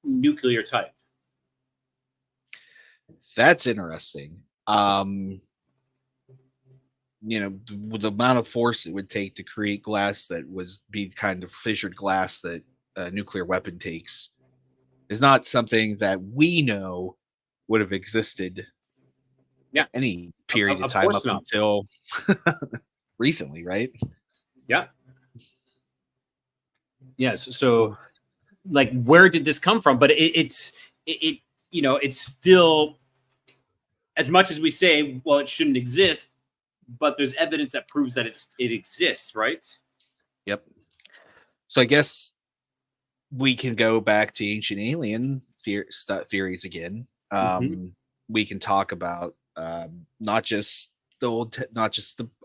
[SPEAKER 3] nuclear type.
[SPEAKER 5] That's interesting. The amount of force it would take to create glass that was be kind of fissured glass that a nuclear weapon takes is not something that we know would have existed any period of time up until recently, right?
[SPEAKER 3] Yeah. Yes. So, like, where did this come from? But it's still, as much as we say, well, it shouldn't exist, but there's evidence that proves that it exists, right?
[SPEAKER 5] Yep. So I guess we can go back to ancient alien theories again. We can talk about not just the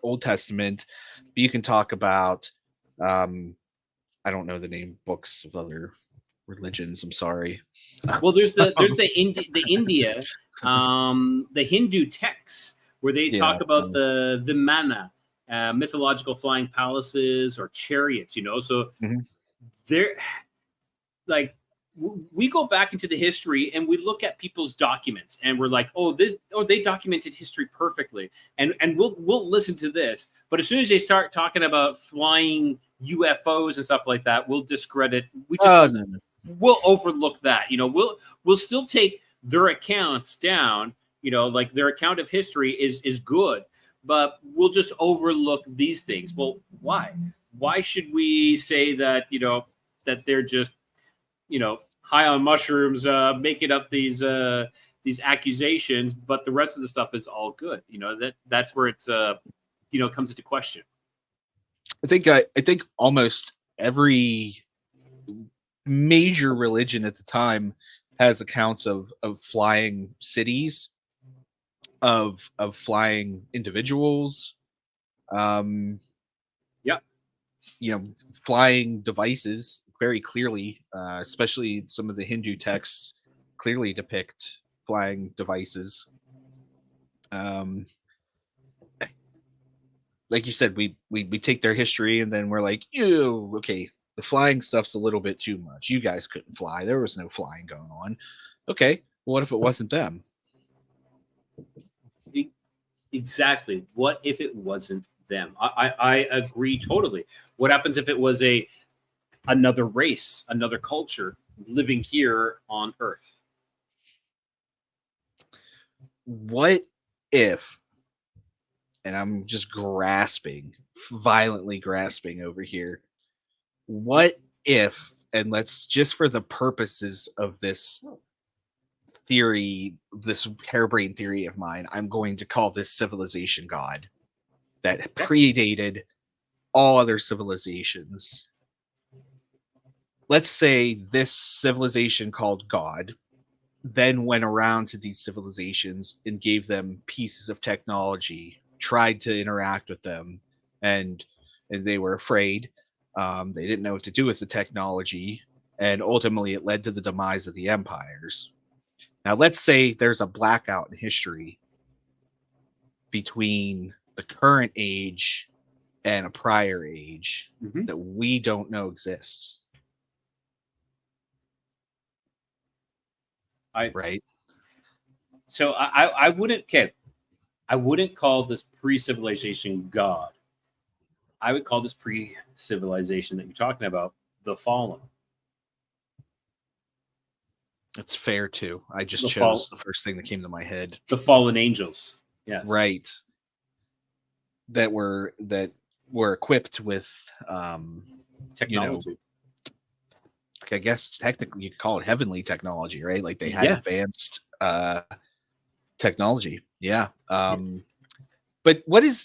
[SPEAKER 5] Old Testament, but you can talk about I don't know the name books of other religions. I'm sorry.
[SPEAKER 3] Well, there's the India, the Hindu texts where they talk about the Vimana, mythological flying palaces or chariots. So they're like, we go back into the history and we look at people's documents and we're like, they documented history perfectly, and we'll listen to this. But as soon as they start talking about flying UFOs and stuff like that, we'll discredit. We'll overlook that. We'll still take their accounts down. Like their account of history is good, but we'll just overlook these things. Well, why? Why should we say that that they're just high on mushrooms, making up these accusations, but the rest of the stuff is all good? That's where it's comes into question.
[SPEAKER 5] I think almost every major religion at the time has accounts of flying cities, of flying individuals, flying devices very clearly, especially some of the Hindu texts clearly depict flying devices. Like you said, we take their history and then we're like, ew, okay, the flying stuff's a little bit too much. You guys couldn't fly. There was no flying going on. Okay, well, what if it wasn't them?
[SPEAKER 3] Exactly. What if it wasn't them? I agree totally. What happens if it was another race, another culture living here on Earth?
[SPEAKER 5] What if, and I'm just violently grasping over here, what if, and let's just for the purposes of this theory, this harebrained theory of mine, I'm going to call this civilization God that predated all other civilizations. Let's say this civilization called God then went around to these civilizations and gave them pieces of technology, tried to interact with them, and and they were afraid. They didn't know what to do with the technology, and ultimately it led to the demise of the empires. Now, let's say there's a blackout in history between the current age and a prior age that we don't know exists. Right?
[SPEAKER 3] So I wouldn't, okay, I wouldn't call this pre-civilization God. I would call this pre-civilization that you're talking about the fallen.
[SPEAKER 5] It's fair too. I just
[SPEAKER 3] The
[SPEAKER 5] chose the first thing that came to my head.
[SPEAKER 3] The fallen angels. Yes.
[SPEAKER 5] Right. That were equipped with
[SPEAKER 3] technology.
[SPEAKER 5] I guess technically you could call it heavenly technology, right? Like they had advanced technology. Yeah. But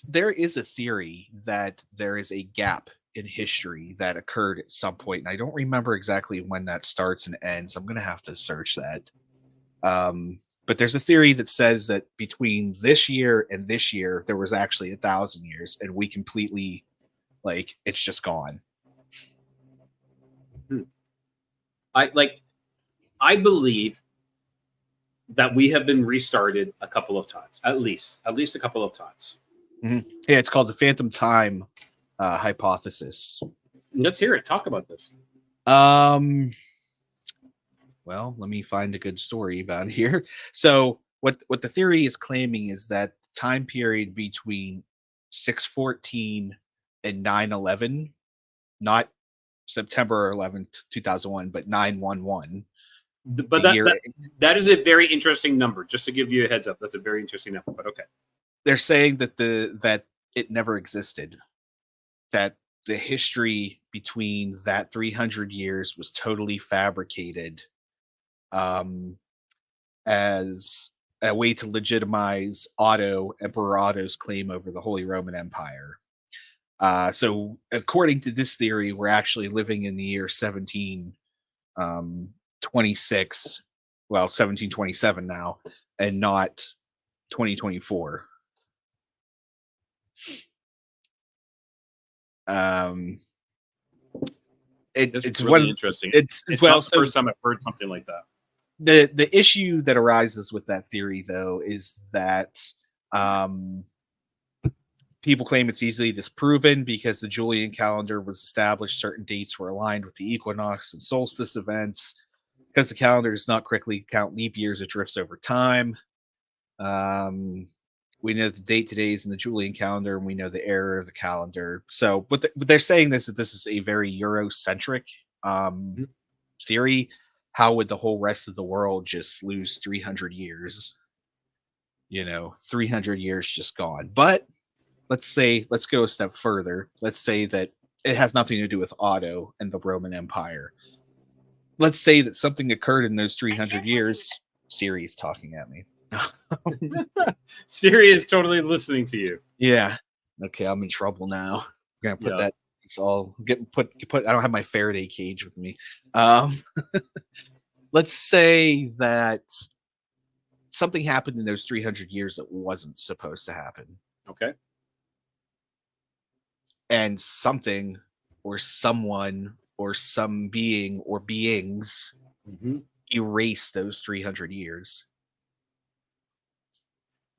[SPEAKER 5] there is a theory that there is a gap in history that occurred at some point, and I don't remember exactly when that starts and ends. I'm going to have to search that. But there's a theory that says that between this year and this year, there was actually 1,000 years, and we completely, like, it's just gone.
[SPEAKER 3] I believe that we have been restarted a couple of times, at least a couple of times.
[SPEAKER 5] Yeah, it's called the phantom time hypothesis.
[SPEAKER 3] Let's hear it. Talk about this.
[SPEAKER 5] Well, let me find a good story about here. So what the theory is claiming is that time period between 614 and 9/11, not September 11th, 2001, but 9/11.
[SPEAKER 3] But that is a very interesting number. Just to give you a heads up, that's a very interesting number. But okay,
[SPEAKER 5] they're saying that that it never existed. That the history between that 300 years was totally fabricated, as a way to legitimize Emperor Otto's claim over the Holy Roman Empire. So according to this theory, we're actually living in the year 1726, well, 1727 now, and not 2024. It's
[SPEAKER 3] really interesting.
[SPEAKER 5] It's
[SPEAKER 3] not the first time I've heard something like that.
[SPEAKER 5] The issue that arises with that theory, though, is that people claim it's easily disproven because the Julian calendar was established. Certain dates were aligned with the equinox and solstice events. Because the calendar does not correctly count leap years, it drifts over time. We know the date today is in the Julian calendar, and we know the error of the calendar. So what they're saying is that this is a very Eurocentric theory. How would the whole rest of the world just lose 300 years? 300 years just gone. But let's go a step further. Let's say that it has nothing to do with Otto and the Roman Empire. Let's say that something occurred in those 300 years. Siri is talking at me.
[SPEAKER 3] Siri is totally listening to you.
[SPEAKER 5] Yeah. Okay, I'm in trouble now. We're gonna put that. It's all getting put. I don't have my Faraday cage with me. Let's say that something happened in those 300 years that wasn't supposed to happen.
[SPEAKER 3] Okay.
[SPEAKER 5] And something or someone or some being or beings erase those 300 years.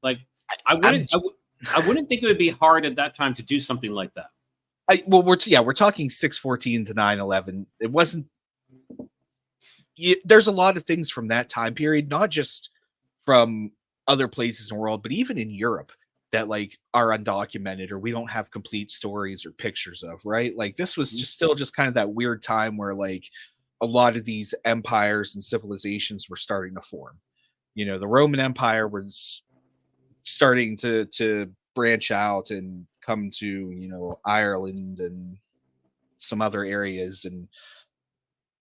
[SPEAKER 3] Like, I wouldn't think it would be hard at that time to do something like that.
[SPEAKER 5] We're talking 614 to 9/11. It wasn't. There's a lot of things from that time period, not just from other places in the world, but even in Europe that like are undocumented or we don't have complete stories or pictures of, right? Like this was still kind of that weird time where like a lot of these empires and civilizations were starting to form. The Roman Empire was starting to branch out and come to, Ireland and some other areas, and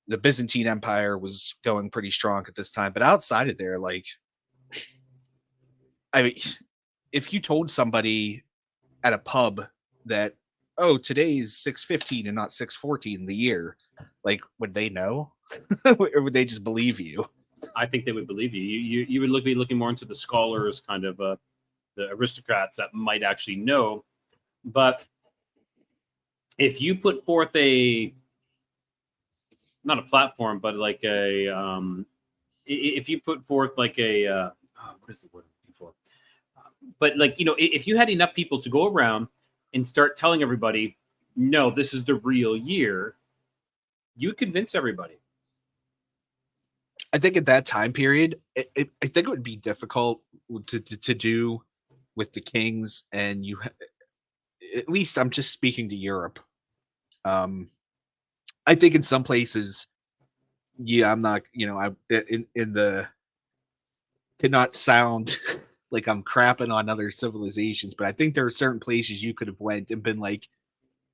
[SPEAKER 5] the Byzantine Empire was going pretty strong at this time. But outside of there, like, I mean, if you told somebody at a pub that, oh, today's 615 and not 614 the year, like, would they know? Or would they just believe you?
[SPEAKER 3] I think they would believe you. You would be looking more into the scholars, kind of the aristocrats that might actually know. But if you put forth not a platform, but like if you put forth like what is the word before? But like, if you had enough people to go around and start telling everybody, no, this is the real year, you would convince everybody.
[SPEAKER 5] I think at that time period, I think it would be difficult to do with the kings, and at least I'm just speaking to Europe. I think in some places, yeah, I'm not, in the, to not sound like I'm crapping on other civilizations, but I think there are certain places you could have went and been like,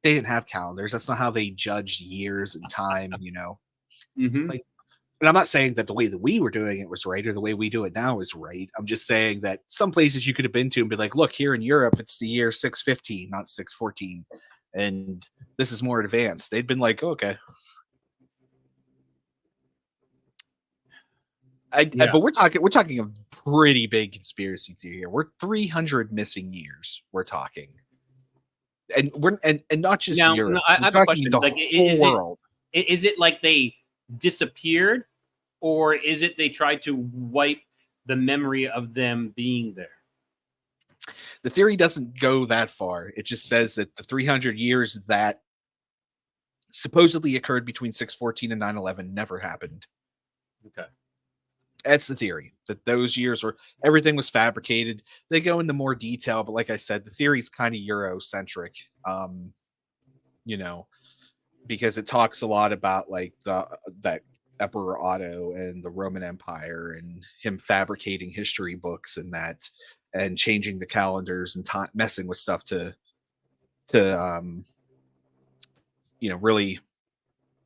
[SPEAKER 5] they didn't have calendars. That's not how they judged years and time,
[SPEAKER 3] Mm-hmm.
[SPEAKER 5] Like, and I'm not saying that the way that we were doing it was right or the way we do it now is right. I'm just saying that some places you could have been to and be like, look, here in Europe, it's the year 615, not 614. And this is more advanced. They'd been like, okay. But we're talking a pretty big conspiracy theory here. We're 300 missing years. We're talking. And we're and not just
[SPEAKER 3] now,
[SPEAKER 5] Europe.
[SPEAKER 3] I have a question.
[SPEAKER 5] The
[SPEAKER 3] Like,
[SPEAKER 5] whole world.
[SPEAKER 3] Is it like they disappeared, or is it they tried to wipe the memory of them being there?
[SPEAKER 5] The theory doesn't go that far. It just says that the 300 years that supposedly occurred between 614 and 9/11 never happened.
[SPEAKER 3] Okay.
[SPEAKER 5] That's the theory, that those years were, everything was fabricated. They go into more detail, but like I said, the theory is kind of Eurocentric, because it talks a lot about like that Emperor Otto and the Roman Empire and him fabricating history books and changing the calendars and messing with stuff to really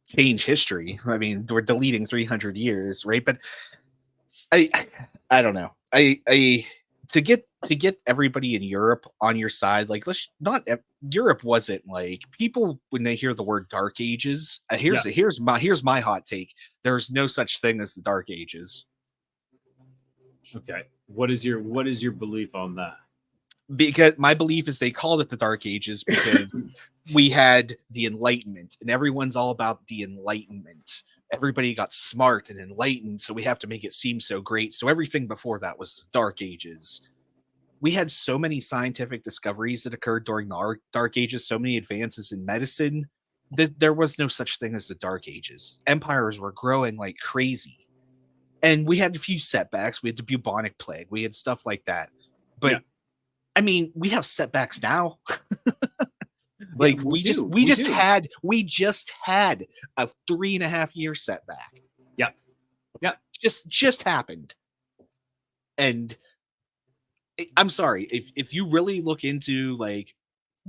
[SPEAKER 5] change history. I mean, we're deleting 300 years, right? But I don't know. To get everybody in Europe on your side, like Europe wasn't like, people when they hear the word Dark Ages. Here's my hot take. There's no such thing as the Dark Ages.
[SPEAKER 3] Okay. What is your belief on that?
[SPEAKER 5] Because my belief is they called it the Dark Ages because we had the Enlightenment, and everyone's all about the Enlightenment. Everybody got smart and enlightened, so we have to make it seem so great. So everything before that was Dark Ages. We had so many scientific discoveries that occurred during the Dark Ages, so many advances in medicine, that there was no such thing as the Dark Ages. Empires were growing like crazy. And we had a few setbacks. We had the bubonic plague. We had stuff like that. But
[SPEAKER 3] yeah.
[SPEAKER 5] I mean, we have setbacks now. Like we just had a 3.5 year setback.
[SPEAKER 3] Yeah.
[SPEAKER 5] Just happened. And I'm sorry, if you really look into, like,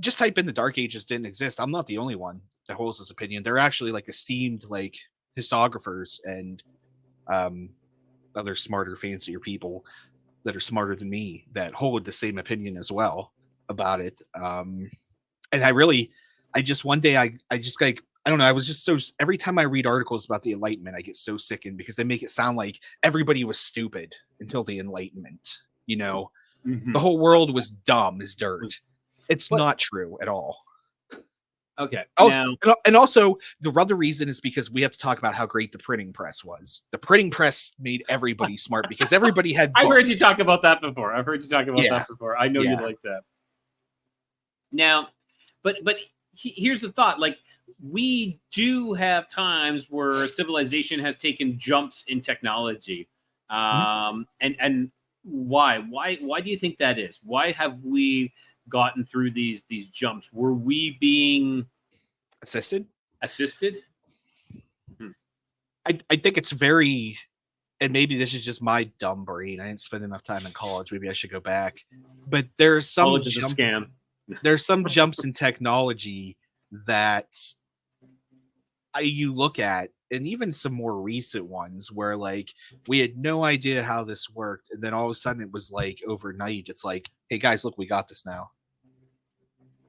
[SPEAKER 5] just type in the Dark Ages didn't exist. I'm not the only one that holds this opinion. They're actually like esteemed like historiographers and other smarter, fancier people that are smarter than me that hold the same opinion as well about it. And I just one day I just like, I don't know, I was just so, every time I read articles about the Enlightenment, I get so sickened because they make it sound like everybody was stupid until the Enlightenment.
[SPEAKER 3] Mm-hmm.
[SPEAKER 5] The whole world was dumb as dirt. It's not true at all.
[SPEAKER 3] Okay.
[SPEAKER 5] And also the other reason is because we have to talk about how great the printing press was. The printing press made everybody smart because everybody had books.
[SPEAKER 3] I've heard you talk about that before. I know you like that. Now, but here's the thought. Like, we do have times where civilization has taken jumps in technology. And why do you think that is? Why have we gotten through these jumps? Were we being
[SPEAKER 5] assisted?
[SPEAKER 3] I
[SPEAKER 5] think it's very, and maybe this is just my dumb brain. I didn't spend enough time in college. Maybe I should go back. But there's some
[SPEAKER 3] college is a scam.
[SPEAKER 5] There's some jumps in technology that you look at, and even some more recent ones where like we had no idea how this worked, and then all of a sudden it was like overnight. It's like, hey guys, look, we got this now.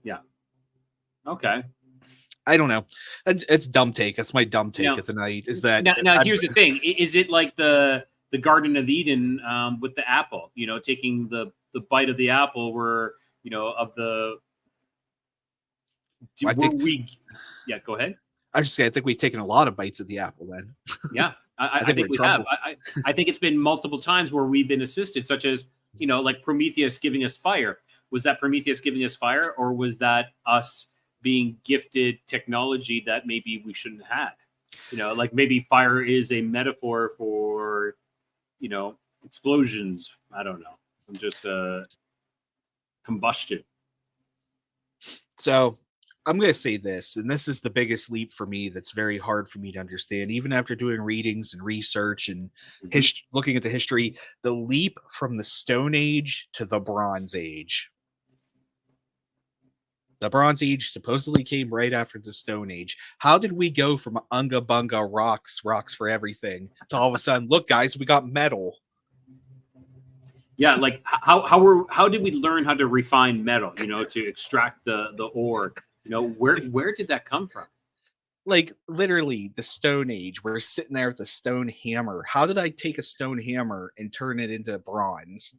[SPEAKER 3] Yeah. Okay.
[SPEAKER 5] I don't know. It's dumb take. That's my dumb take of the night. Is that
[SPEAKER 3] now? Here's the thing: is it like the Garden of Eden with the apple? Taking the bite of the apple, where of the
[SPEAKER 5] I
[SPEAKER 3] were
[SPEAKER 5] think
[SPEAKER 3] we? Yeah, go ahead.
[SPEAKER 5] I should say I think we've taken a lot of bites at the apple. Then
[SPEAKER 3] Yeah, I
[SPEAKER 5] think
[SPEAKER 3] think
[SPEAKER 5] we're
[SPEAKER 3] we
[SPEAKER 5] in
[SPEAKER 3] have.
[SPEAKER 5] trouble.
[SPEAKER 3] I think it's been multiple times where we've been assisted, such as, like Prometheus giving us fire. Was that Prometheus giving us fire, or was that us being gifted technology that maybe we shouldn't have had? Like maybe fire is a metaphor for, explosions. I don't know. I'm just combustion.
[SPEAKER 5] So I'm going to say this, and this is the biggest leap for me that's very hard for me to understand, even after doing readings and research and looking at the history, the leap from the Stone Age to the Bronze Age. The Bronze Age supposedly came right after the Stone Age. How did we go from unga bunga rocks for everything, to all of a sudden, look, guys, we got metal?
[SPEAKER 3] Yeah, like how did we learn how to refine metal? To extract the ore. Where did that come from?
[SPEAKER 5] Like literally the Stone Age. We're sitting there with a stone hammer. How did I take a stone hammer and turn it into bronze?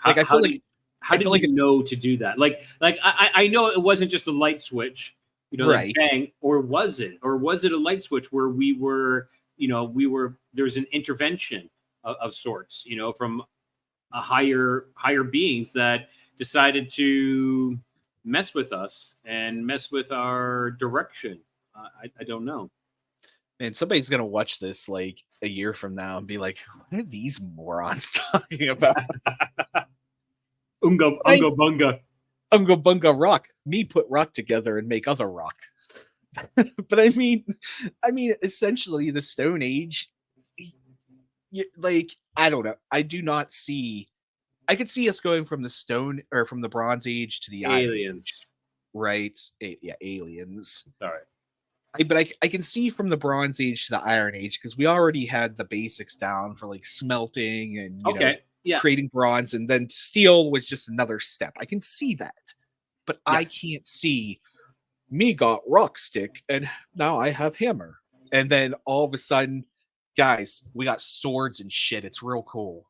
[SPEAKER 5] Like
[SPEAKER 3] How did we know to do that? Like I know it wasn't just a light switch,
[SPEAKER 5] right?
[SPEAKER 3] Like bang, or was it? Or was it a light switch where we were there was an intervention of sorts, from a higher beings that decided to mess with us and mess with our direction. I don't know.
[SPEAKER 5] And somebody's gonna watch this like a year from now and be like, "What are these morons talking about?"
[SPEAKER 3] Unga bunga.
[SPEAKER 5] Unga bunga rock. Me put rock together and make other rock. But I mean, essentially the Stone Age. Like, I don't know. I do not see. I could see us going from the Stone or from the Bronze Age to the
[SPEAKER 3] aliens,
[SPEAKER 5] right? Yeah, aliens.
[SPEAKER 3] All right.
[SPEAKER 5] But I can see from the Bronze Age to the Iron Age, because we already had the basics down for like smelting and creating bronze, and then steel was just another step. I can see that, but yes. I can't see me got rock stick and now I have hammer, and then all of a sudden, guys, we got swords and shit. It's real cool.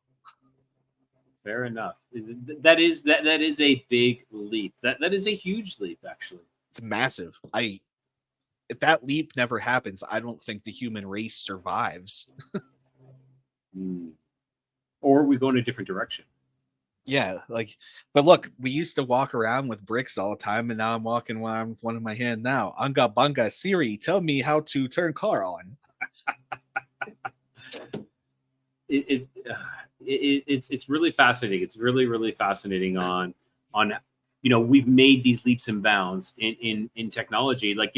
[SPEAKER 3] Fair enough. That is a big leap. That is a huge leap, actually.
[SPEAKER 5] It's massive. If that leap never happens, I don't think the human race survives.
[SPEAKER 3] Or we go in a different direction.
[SPEAKER 5] Yeah, but look, we used to walk around with bricks all the time, and now I'm walking around with one in my hand now. Unga bunga, Siri, tell me how to turn car on.
[SPEAKER 3] It's really fascinating. It's really, really fascinating on we've made these leaps and bounds in technology. Like,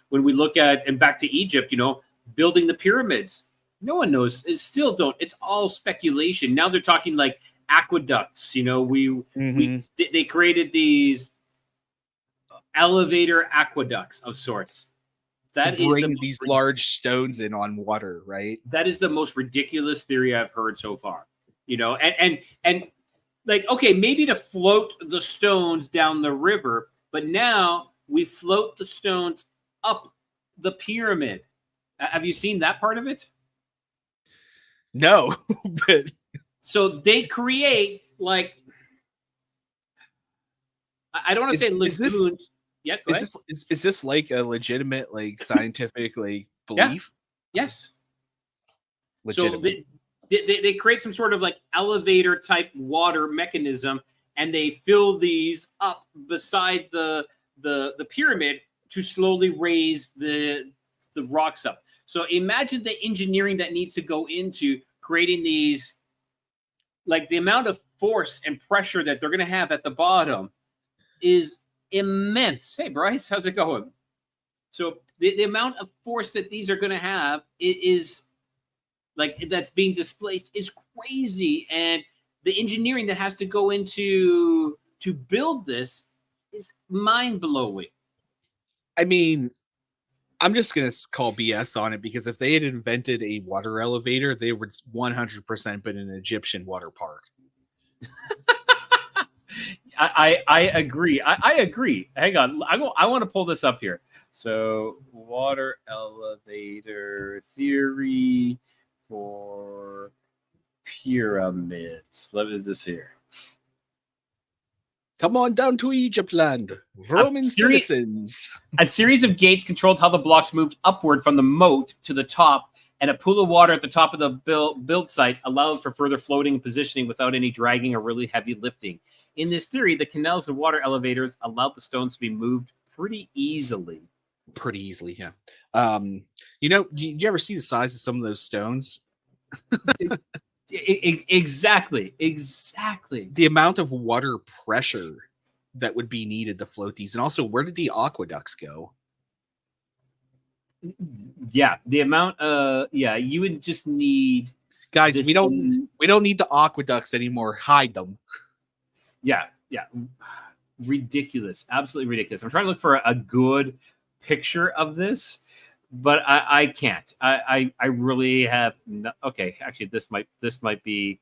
[SPEAKER 3] when we look at, and back to Egypt, building the pyramids, no one knows. It's all speculation. Now they're talking like aqueducts. They created these elevator aqueducts of sorts. That
[SPEAKER 5] to bring these large stones in on water, right?
[SPEAKER 3] That is the most ridiculous theory I've heard so far. And like, okay, maybe to float the stones down the river, but now we float the stones up the pyramid. Have you seen that part of it?
[SPEAKER 5] No, but
[SPEAKER 3] so they create like, I don't want to say lagoon. Yeah, go ahead.
[SPEAKER 5] Is this like a legitimate, like scientific, like belief?
[SPEAKER 3] Yeah. Yes.
[SPEAKER 5] Legitimate.
[SPEAKER 3] So they create some sort of like elevator type water mechanism, and they fill these up beside the pyramid to slowly raise the rocks up. So imagine the engineering that needs to go into creating these, like the amount of force and pressure that they're going to have at the bottom is immense. Hey, Bryce, how's it going? So the amount of force that these are going to have is like that's being displaced is crazy, and the engineering that has to go into to build this is mind-blowing.
[SPEAKER 5] I mean, I'm just gonna call BS on it, because if they had invented a water elevator, they would 100% been an Egyptian water park.
[SPEAKER 3] I agree. I agree. Hang on, I want to pull this up here. So, water elevator theory for pyramids. What is this here?
[SPEAKER 5] Come on down to Egypt land, Roman citizens.
[SPEAKER 3] A series of gates controlled how the blocks moved upward from the moat to the top, and a pool of water at the top of the build site allowed for further floating and positioning without any dragging or really heavy lifting. In this theory, the canals and water elevators allowed the stones to be moved pretty easily.
[SPEAKER 5] Pretty easily, yeah. You know, did you ever see the size of some of those stones?
[SPEAKER 3] Exactly.
[SPEAKER 5] The amount of water pressure that would be needed to float these, and also where did the aqueducts go?
[SPEAKER 3] Yeah, the amount. You would just need.
[SPEAKER 5] Guys, we don't need the aqueducts anymore. Hide them.
[SPEAKER 3] Yeah. Ridiculous, absolutely ridiculous. I'm trying to look for a good picture of this, but I can't. I really have no. Okay, actually, this might be.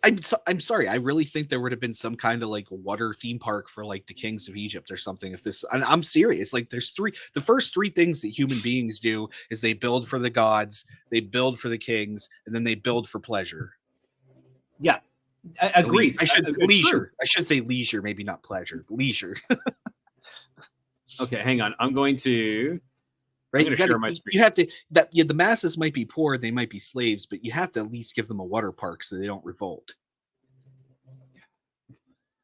[SPEAKER 5] I'm sorry. I really think there would have been some kind of like water theme park for like the kings of Egypt or something. If this, and I'm serious. Like, there's the first three things that human beings do is they build for the gods, they build for the kings, and then they build for pleasure.
[SPEAKER 3] Yeah, agreed.
[SPEAKER 5] I should say leisure, maybe not pleasure. Leisure.
[SPEAKER 3] Okay, hang on. I'm going to.
[SPEAKER 5] Right,
[SPEAKER 3] I'm going to share my screen.
[SPEAKER 5] You have to. The masses might be poor, they might be slaves, but you have to at least give them a water park so they don't revolt.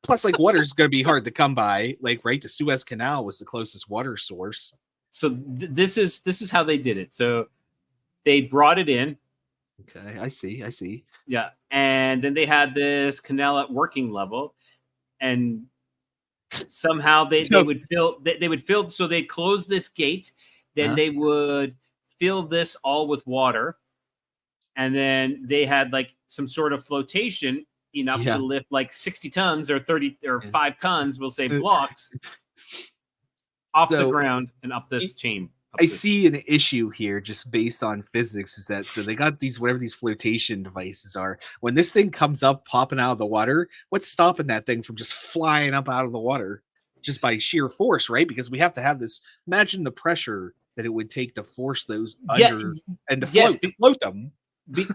[SPEAKER 5] Plus, like, water's going to be hard to come by. Like, right, the Suez Canal was the closest water source.
[SPEAKER 3] So this is how they did it. So they brought it in.
[SPEAKER 5] Okay, I see.
[SPEAKER 3] Yeah, and then they had this canal at working level, and somehow they would fill. So they closed this gate. Then they would fill this all with water, and then they had like some sort of flotation enough to lift like 60 tons or 30 or 5 tons, we'll say, blocks off the ground and up this chain.
[SPEAKER 5] I see an issue here just based on physics is that so they got these whatever these flotation devices are. When this thing comes up popping out of the water, what's stopping that thing from just flying up out of the water just by sheer force, right? Because we have to have this. Imagine the pressure that it would take to force those under and to float them.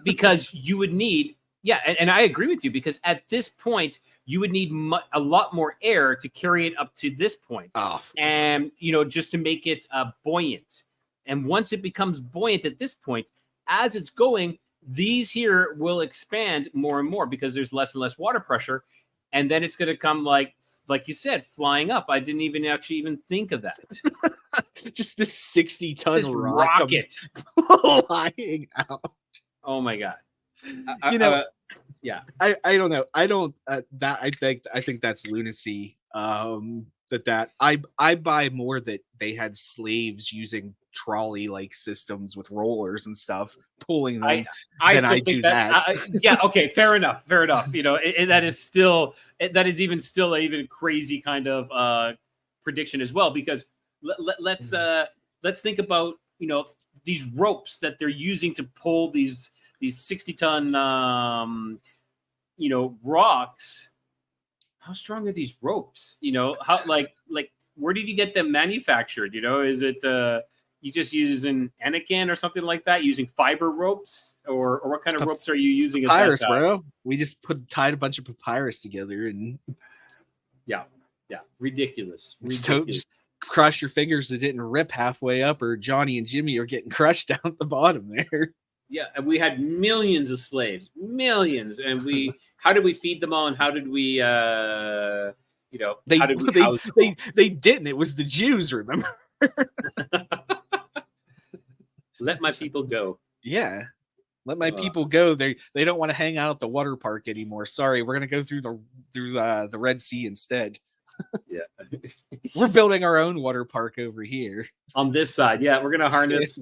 [SPEAKER 3] Because you would need, and I agree with you, because at this point you would need a lot more air to carry it up to this point. And just to make it buoyant. And once it becomes buoyant at this point, as it's going, these here will expand more and more because there's less and less water pressure, and then it's going to come like you said, flying up. I didn't even think of that.
[SPEAKER 5] Just this 60-ton
[SPEAKER 3] rocket
[SPEAKER 5] flying out.
[SPEAKER 3] Oh my god!
[SPEAKER 5] I don't know. I don't. I think that's lunacy. I buy more that they had slaves using trolley-like systems with rollers and stuff pulling them. I do that.
[SPEAKER 3] Okay, fair enough. That is still an even crazy kind of prediction as well, because let's think about these ropes that they're using to pull these 60-ton rocks. How strong are these ropes? How like where did you get them manufactured? Is it you just using Anakin or something like that, using fiber ropes, or what kind of ropes are you using?
[SPEAKER 5] Papyrus, bro. We just tied a bunch of papyrus together and ridiculous.
[SPEAKER 3] Just
[SPEAKER 5] cross your fingers it didn't rip halfway up, or Johnny and Jimmy are getting crushed down at the bottom there.
[SPEAKER 3] Yeah, and we had millions of slaves, and we. How did we feed them all, and how did we, how did we house them all?
[SPEAKER 5] They didn't. It was the Jews, remember?
[SPEAKER 3] Let my people go.
[SPEAKER 5] Yeah, let my people go. They don't want to hang out at the water park anymore. Sorry, we're gonna go through the Red Sea instead.
[SPEAKER 3] Yeah,
[SPEAKER 5] we're building our own water park over here
[SPEAKER 3] on this side. Yeah, we're gonna harness.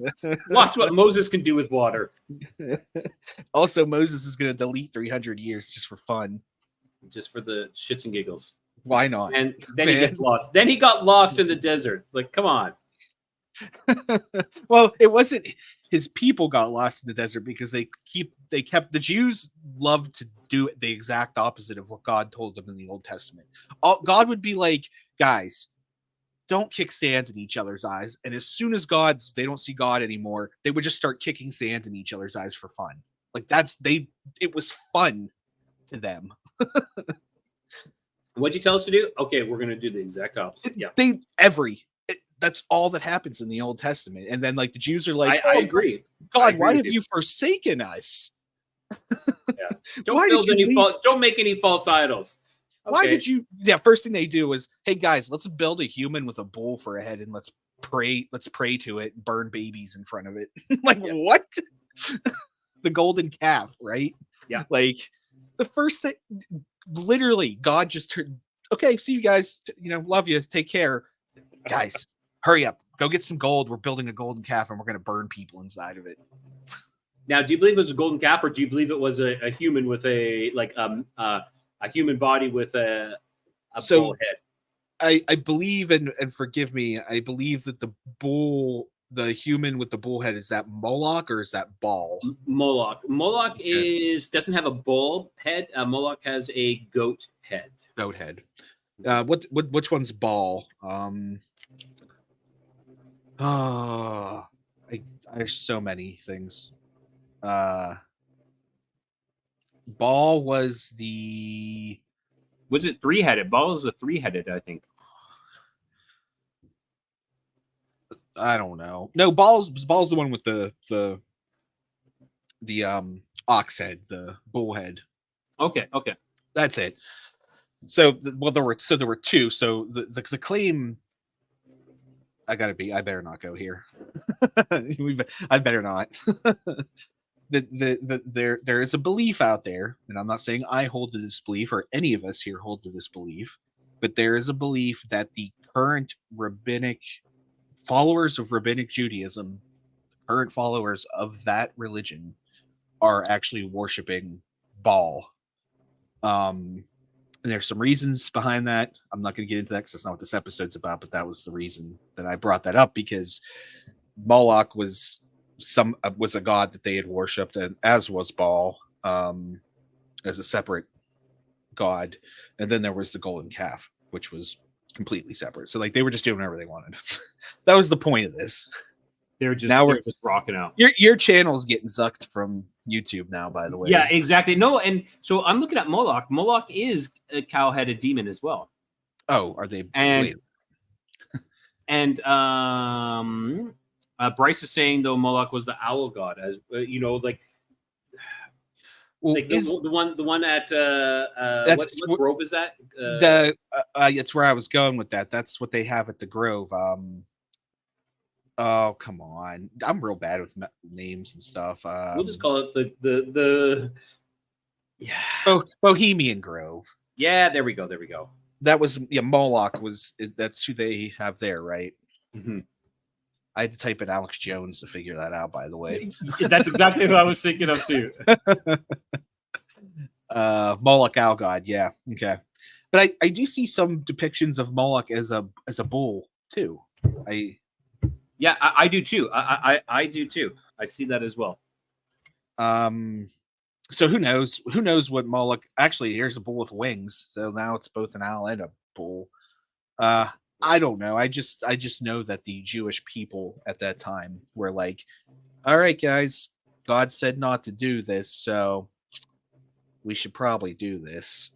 [SPEAKER 3] Watch what Moses can do with water.
[SPEAKER 5] Also, Moses is gonna delete 300 years just for fun,
[SPEAKER 3] just for the shits and giggles.
[SPEAKER 5] Why not?
[SPEAKER 3] And then he gets lost. Then he got lost in the desert. Like, come on.
[SPEAKER 5] Well, it wasn't his people got lost in the desert because the Jews loved to do the exact opposite of what God told them in the Old Testament. God would be like, guys, don't kick sand in each other's eyes. And as soon as they don't see God anymore, they would just start kicking sand in each other's eyes for fun. Like it was fun to them.
[SPEAKER 3] What'd you tell us to do? Okay, we're gonna do the exact opposite. Yeah,
[SPEAKER 5] That's all that happens in the Old Testament. And then like the Jews are like,
[SPEAKER 3] I agree.
[SPEAKER 5] God,
[SPEAKER 3] I
[SPEAKER 5] why
[SPEAKER 3] agree
[SPEAKER 5] have
[SPEAKER 3] with
[SPEAKER 5] you forsaken us?
[SPEAKER 3] Yeah. Don't
[SPEAKER 5] Why
[SPEAKER 3] build
[SPEAKER 5] did you
[SPEAKER 3] any
[SPEAKER 5] leave?
[SPEAKER 3] don't make any false idols.
[SPEAKER 5] Why
[SPEAKER 3] Okay.
[SPEAKER 5] did you? Yeah, first thing they do is, hey guys, let's build a human with a bull for a head and let's pray to it, burn babies in front of it. Like
[SPEAKER 3] Yeah.
[SPEAKER 5] what? The golden calf, right?
[SPEAKER 3] Yeah.
[SPEAKER 5] Like the first thing, literally, God just turned. Okay, see you guys. Love you. Take care, guys. Hurry up. Go get some gold. We're building a golden calf and we're gonna burn people inside of it.
[SPEAKER 3] Now, do you believe it was a golden calf, or do you believe it was a human with a human body with a bull head?
[SPEAKER 5] I believe, and forgive me, I believe that the human with the bull head, is that Moloch or is that Baal?
[SPEAKER 3] Moloch. Moloch doesn't have a bull head. Moloch has a goat head.
[SPEAKER 5] Goat head. Which one's Baal? There's so many things. Baal was the.
[SPEAKER 3] Was it 3-headed? Baal is a 3-headed, I think.
[SPEAKER 5] I don't know. No, Baal's the one with the ox head, the bull head.
[SPEAKER 3] Okay.
[SPEAKER 5] That's it. So there were two. So the claim. I better not go here. I better not. There is a belief out there, and I'm not saying I hold to this belief or any of us here hold to this belief, but there is a belief that the current rabbinic followers of rabbinic Judaism, current followers of that religion, are actually worshiping Baal. And there's some reasons behind that. I'm not going to get into that because that's not what this episode's about, but that was the reason that I brought that up, because Moloch was a god that they had worshipped, and as was Baal, as a separate god. And then there was the golden calf, which was completely separate. So like they were just doing whatever they wanted. That was the point of this.
[SPEAKER 3] They're just rocking out.
[SPEAKER 5] Your channel's getting sucked from YouTube now, by the way.
[SPEAKER 3] Yeah, exactly. No, and so I'm looking at Moloch. Moloch is a cow-headed demon as well.
[SPEAKER 5] Oh, are they?
[SPEAKER 3] And Bryce is saying though Moloch was the owl god, as like.
[SPEAKER 5] Well,
[SPEAKER 3] like the one at what grove is that?
[SPEAKER 5] It's where I was going with that. That's what they have at the Grove. Oh, come on. I'm real bad with names and stuff.
[SPEAKER 3] We'll just call it the
[SPEAKER 5] Bohemian Grove.
[SPEAKER 3] Yeah, there we go.
[SPEAKER 5] That was Moloch that's who they have there, right?
[SPEAKER 3] Mm-hmm.
[SPEAKER 5] I had to type in Alex Jones to figure that out, by the way.
[SPEAKER 3] That's exactly who I was thinking of too.
[SPEAKER 5] Moloch owl god, yeah. Okay. But I do see some depictions of Moloch as a bull too. I
[SPEAKER 3] do too. I do too. I see that as well.
[SPEAKER 5] So who knows what Moloch actually, here's a bull with wings. So now it's both an owl and a bull. I don't know. I just know that the Jewish people at that time were like, all right, guys, God said not to do this, so we should probably do this.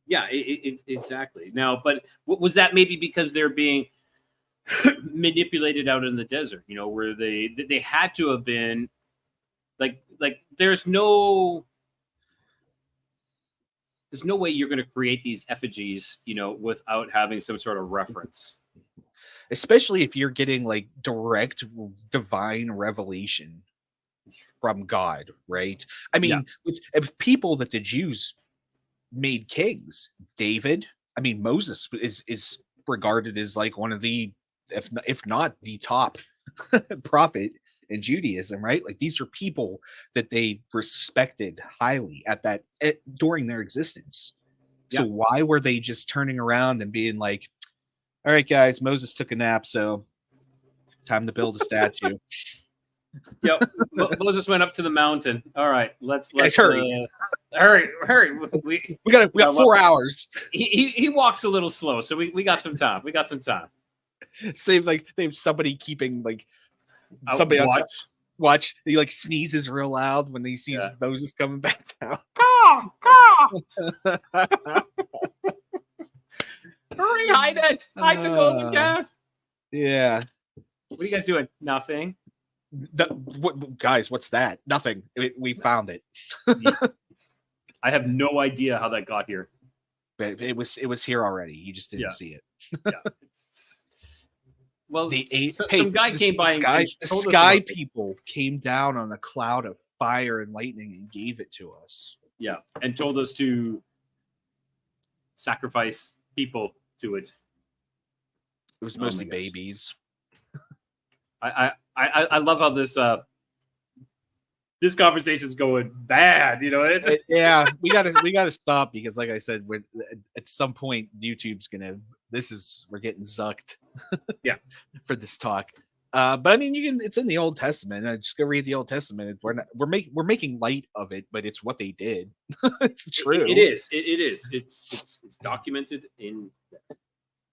[SPEAKER 3] Yeah, exactly. Now, but was that maybe because they're being manipulated out in the desert, where they had to have been like there's no way you're going to create these effigies, without having some sort of reference.
[SPEAKER 5] Especially if you're getting like direct divine revelation from God, right? I mean, with people that the Jews made kings, David, I mean, Moses is regarded as like one of the, if not the top prophet in Judaism, right? Like these are people that they respected highly during their existence. So why were they just turning around and being like, all right, guys, Moses took a nap, so time to build a statue.
[SPEAKER 3] Yep. Moses went up to the mountain. All right, let's
[SPEAKER 5] hurry.
[SPEAKER 3] Hurry. We
[SPEAKER 5] got 4 hours.
[SPEAKER 3] He walks a little slow, so we got some time.
[SPEAKER 5] So they have somebody keeping like somebody watch. He like sneezes real loud when he sees Moses coming back down.
[SPEAKER 3] Hurry, hide it! Hide the golden calf!
[SPEAKER 5] Yeah.
[SPEAKER 3] What are you guys doing? Nothing.
[SPEAKER 5] Guys, what's that? Nothing. We found it.
[SPEAKER 3] I have no idea how that got here.
[SPEAKER 5] But it was here already. You just didn't see it.
[SPEAKER 3] Yeah. Well, some guy
[SPEAKER 5] the
[SPEAKER 3] came by and
[SPEAKER 5] the
[SPEAKER 3] told us
[SPEAKER 5] sky
[SPEAKER 3] about it.
[SPEAKER 5] people came down on a cloud of fire and lightning and gave it to us.
[SPEAKER 3] Yeah, and told us to sacrifice people to it.
[SPEAKER 5] It was
[SPEAKER 3] Oh my
[SPEAKER 5] mostly
[SPEAKER 3] gosh.
[SPEAKER 5] babies.
[SPEAKER 3] I love how this conversation's going bad. You know,
[SPEAKER 5] Yeah, we gotta stop because, like I said, at some point YouTube's gonna. We're getting zucked.
[SPEAKER 3] Yeah,
[SPEAKER 5] for this talk. But I mean, it's in the Old Testament. Just go read the Old Testament. We're making light of it, but it's what they did. It's true.
[SPEAKER 3] It is. It is. It's documented in.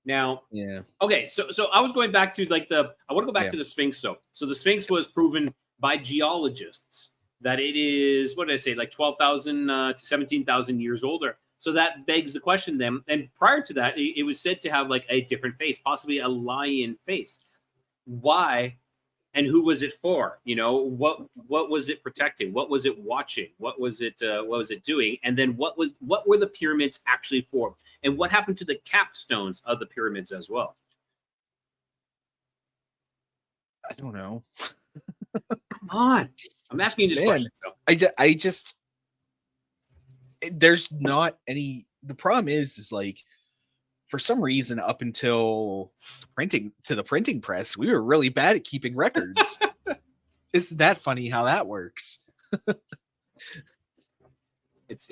[SPEAKER 3] Now,
[SPEAKER 5] yeah.
[SPEAKER 3] Okay, so I was going back to I want to go back to the Sphinx though. So the Sphinx was proven by geologists that it is, what did I say, like 12,000 to 17,000 years older. So that begs the question then. And prior to that, it was said to have like a different face, possibly a lion face. Why? And who was it for? You know, what was it protecting? What was it watching? What was it doing? And then what were the pyramids actually for? And what happened to the capstones of the pyramids as well?
[SPEAKER 5] I don't know.
[SPEAKER 3] Come on. I'm asking you this question. So.
[SPEAKER 5] I just there's not any. The problem is like, for some reason, up until the printing press, we were really bad at keeping records. Isn't that funny how that works?
[SPEAKER 3] It's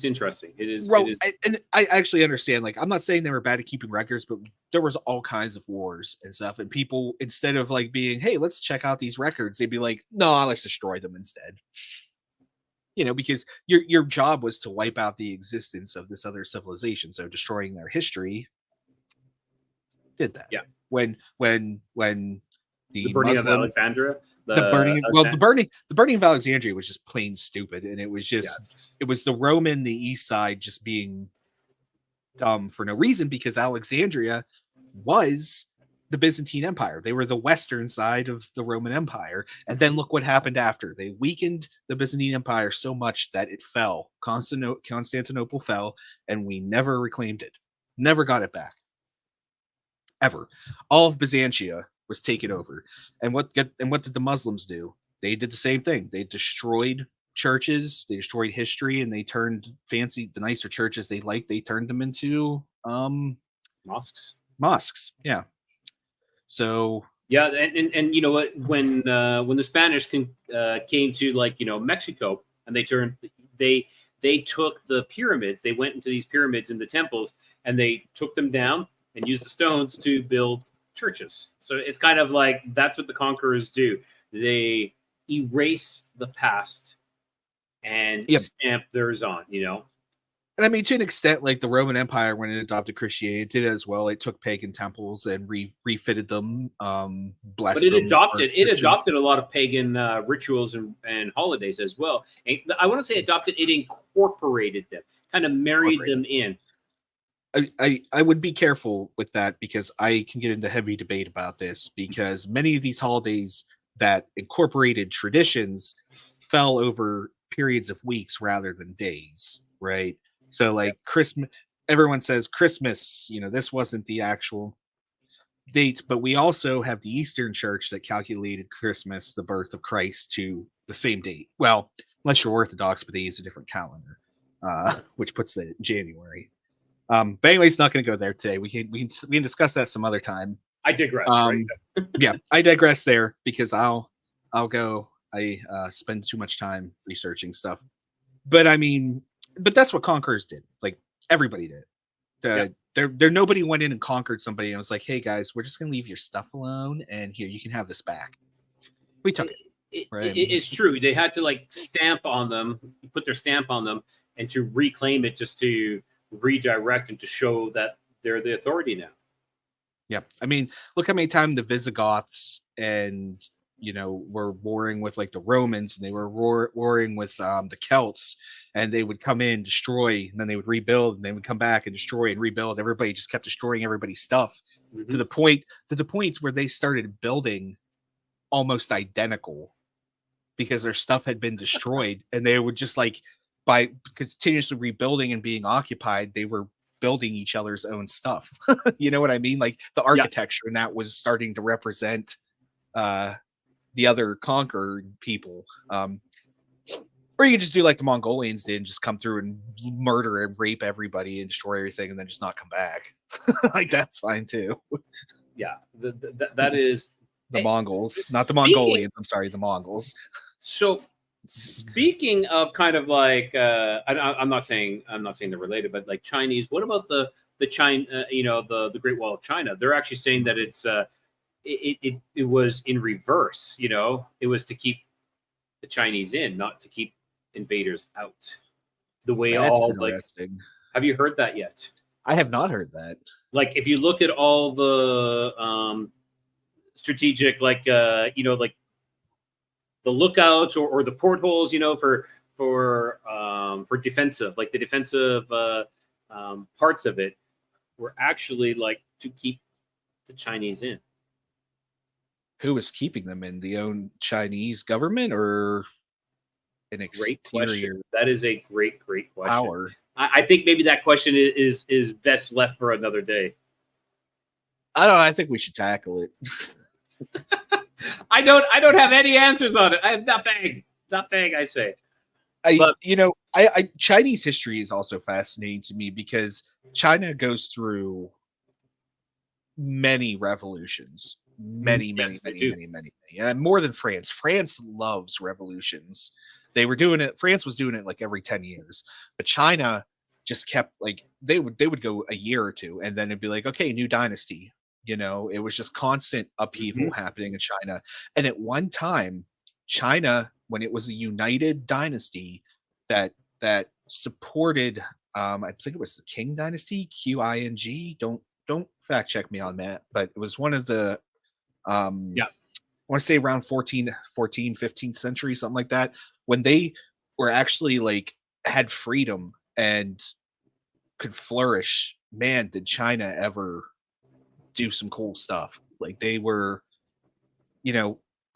[SPEAKER 3] interesting. It is.
[SPEAKER 5] Well,
[SPEAKER 3] it is.
[SPEAKER 5] and I actually understand. Like, I'm not saying they were bad at keeping records, but there was all kinds of wars and stuff. And people, instead of like being, "Hey, let's check out these records," they'd be like, "No, let's destroy them instead." You know, because your job was to wipe out the existence of this other civilization. So destroying their history did that.
[SPEAKER 3] Yeah.
[SPEAKER 5] When the
[SPEAKER 3] burning of Alexandria.
[SPEAKER 5] The burning of Alexandria was just plain stupid, and it was just it was the Roman, the East Side, just being dumb for no reason, because Alexandria was the Byzantine Empire. They were the western side of the Roman Empire, and then look what happened after. They weakened the Byzantine Empire so much that it fell. Constantinople fell, and we never reclaimed it. Never got it back. Ever. All of Byzantia was taken over. And what did the Muslims do? They did the same thing. They destroyed churches, they destroyed history, and they turned the nicer churches they liked, they turned them into mosques. Yeah. So
[SPEAKER 3] yeah, and you know what, when the Spanish came to Mexico, and they took the pyramids, they went into these pyramids in the temples, and they took them down and used the stones to build churches. So it's kind of like that's what the conquerors do. They erase the past and stamp theirs on, you know.
[SPEAKER 5] And I mean, to an extent, like the Roman Empire, when it adopted Christianity, it did it as well. It took pagan temples and refitted them, blessed
[SPEAKER 3] but it
[SPEAKER 5] them.
[SPEAKER 3] Adopted a lot of pagan rituals and holidays as well. And I want to say adopted, it incorporated them, kind of married them in.
[SPEAKER 5] I would be careful with that, because I can get into heavy debate about this, because many of these holidays that incorporated traditions fell over periods of weeks rather than days, right? So like Christmas, everyone says Christmas, you know, this wasn't the actual date, but we also have the Eastern Church that calculated Christmas, the birth of Christ, to the same date. Well, unless you're Orthodox, but they use a different calendar, which puts it in January. But anyway, it's not going to go there today. We can discuss that some other time.
[SPEAKER 3] I digress.
[SPEAKER 5] Yeah, I digress there, because I'll go. I spend too much time researching stuff. But I mean, but that's what conquerors did. Like everybody did. There nobody went in and conquered somebody and was like, "Hey guys, we're just going to leave your stuff alone, and here you can have this back." We took it. Right?
[SPEAKER 3] It's true. They had to like stamp on them, put their stamp on them, and to reclaim it, just to redirect and to show that they're the authority now.
[SPEAKER 5] Yeah, I mean, look how many times the Visigoths and were warring with like the Romans, and they were warring with the Celts, and they would come in, destroy, and then they would rebuild, and they would come back and destroy and rebuild. Everybody just kept destroying everybody's stuff to the point where they started building almost identical because their stuff had been destroyed, and they would just like by continuously rebuilding and being occupied, they were building each other's own stuff. You know what I mean? Like the architecture, and that was starting to represent the other conquered people. Or you could just do like the Mongolians did and just come through and murder and rape everybody and destroy everything and then just not come back. Like that's fine too.
[SPEAKER 3] Yeah, that is
[SPEAKER 5] the Mongols, not the Mongolians. I'm sorry, the Mongols.
[SPEAKER 3] So speaking of kind of like, I'm not saying they're related, but like Chinese. What about the China? The Great Wall of China. They're actually saying that it's it was in reverse. It was to keep the Chinese in, not to keep invaders out. The way
[SPEAKER 5] That's
[SPEAKER 3] all
[SPEAKER 5] interesting.
[SPEAKER 3] like, have you heard that yet?
[SPEAKER 5] I have not heard that.
[SPEAKER 3] Like, if you look at all the strategic, like like the lookouts or the portholes, for defensive, like the defensive parts of it, were actually like to keep the Chinese in.
[SPEAKER 5] Who is keeping them in? The own Chinese government or an
[SPEAKER 3] Great
[SPEAKER 5] exterior
[SPEAKER 3] question. That is a great question.
[SPEAKER 5] power?
[SPEAKER 3] I think maybe that question is best left for another day.
[SPEAKER 5] I don't know. I think we should tackle it.
[SPEAKER 3] I don't have any answers on it. I have nothing. I say.
[SPEAKER 5] Chinese history is also fascinating to me because China goes through many revolutions, many, and more than France. France loves revolutions. France was doing it like every 10 years, but China just kept like, they would go a year or two and then it'd be like, okay, new dynasty. It was just constant upheaval happening in China. And at one time, China, when it was a united dynasty that supported, I think it was the Qing dynasty, Qing. Don't fact check me on that, but it was one of the, I want to say around 15th century, something like that, when they were actually like had freedom and could flourish. Man, did China ever do some cool stuff. Like they were,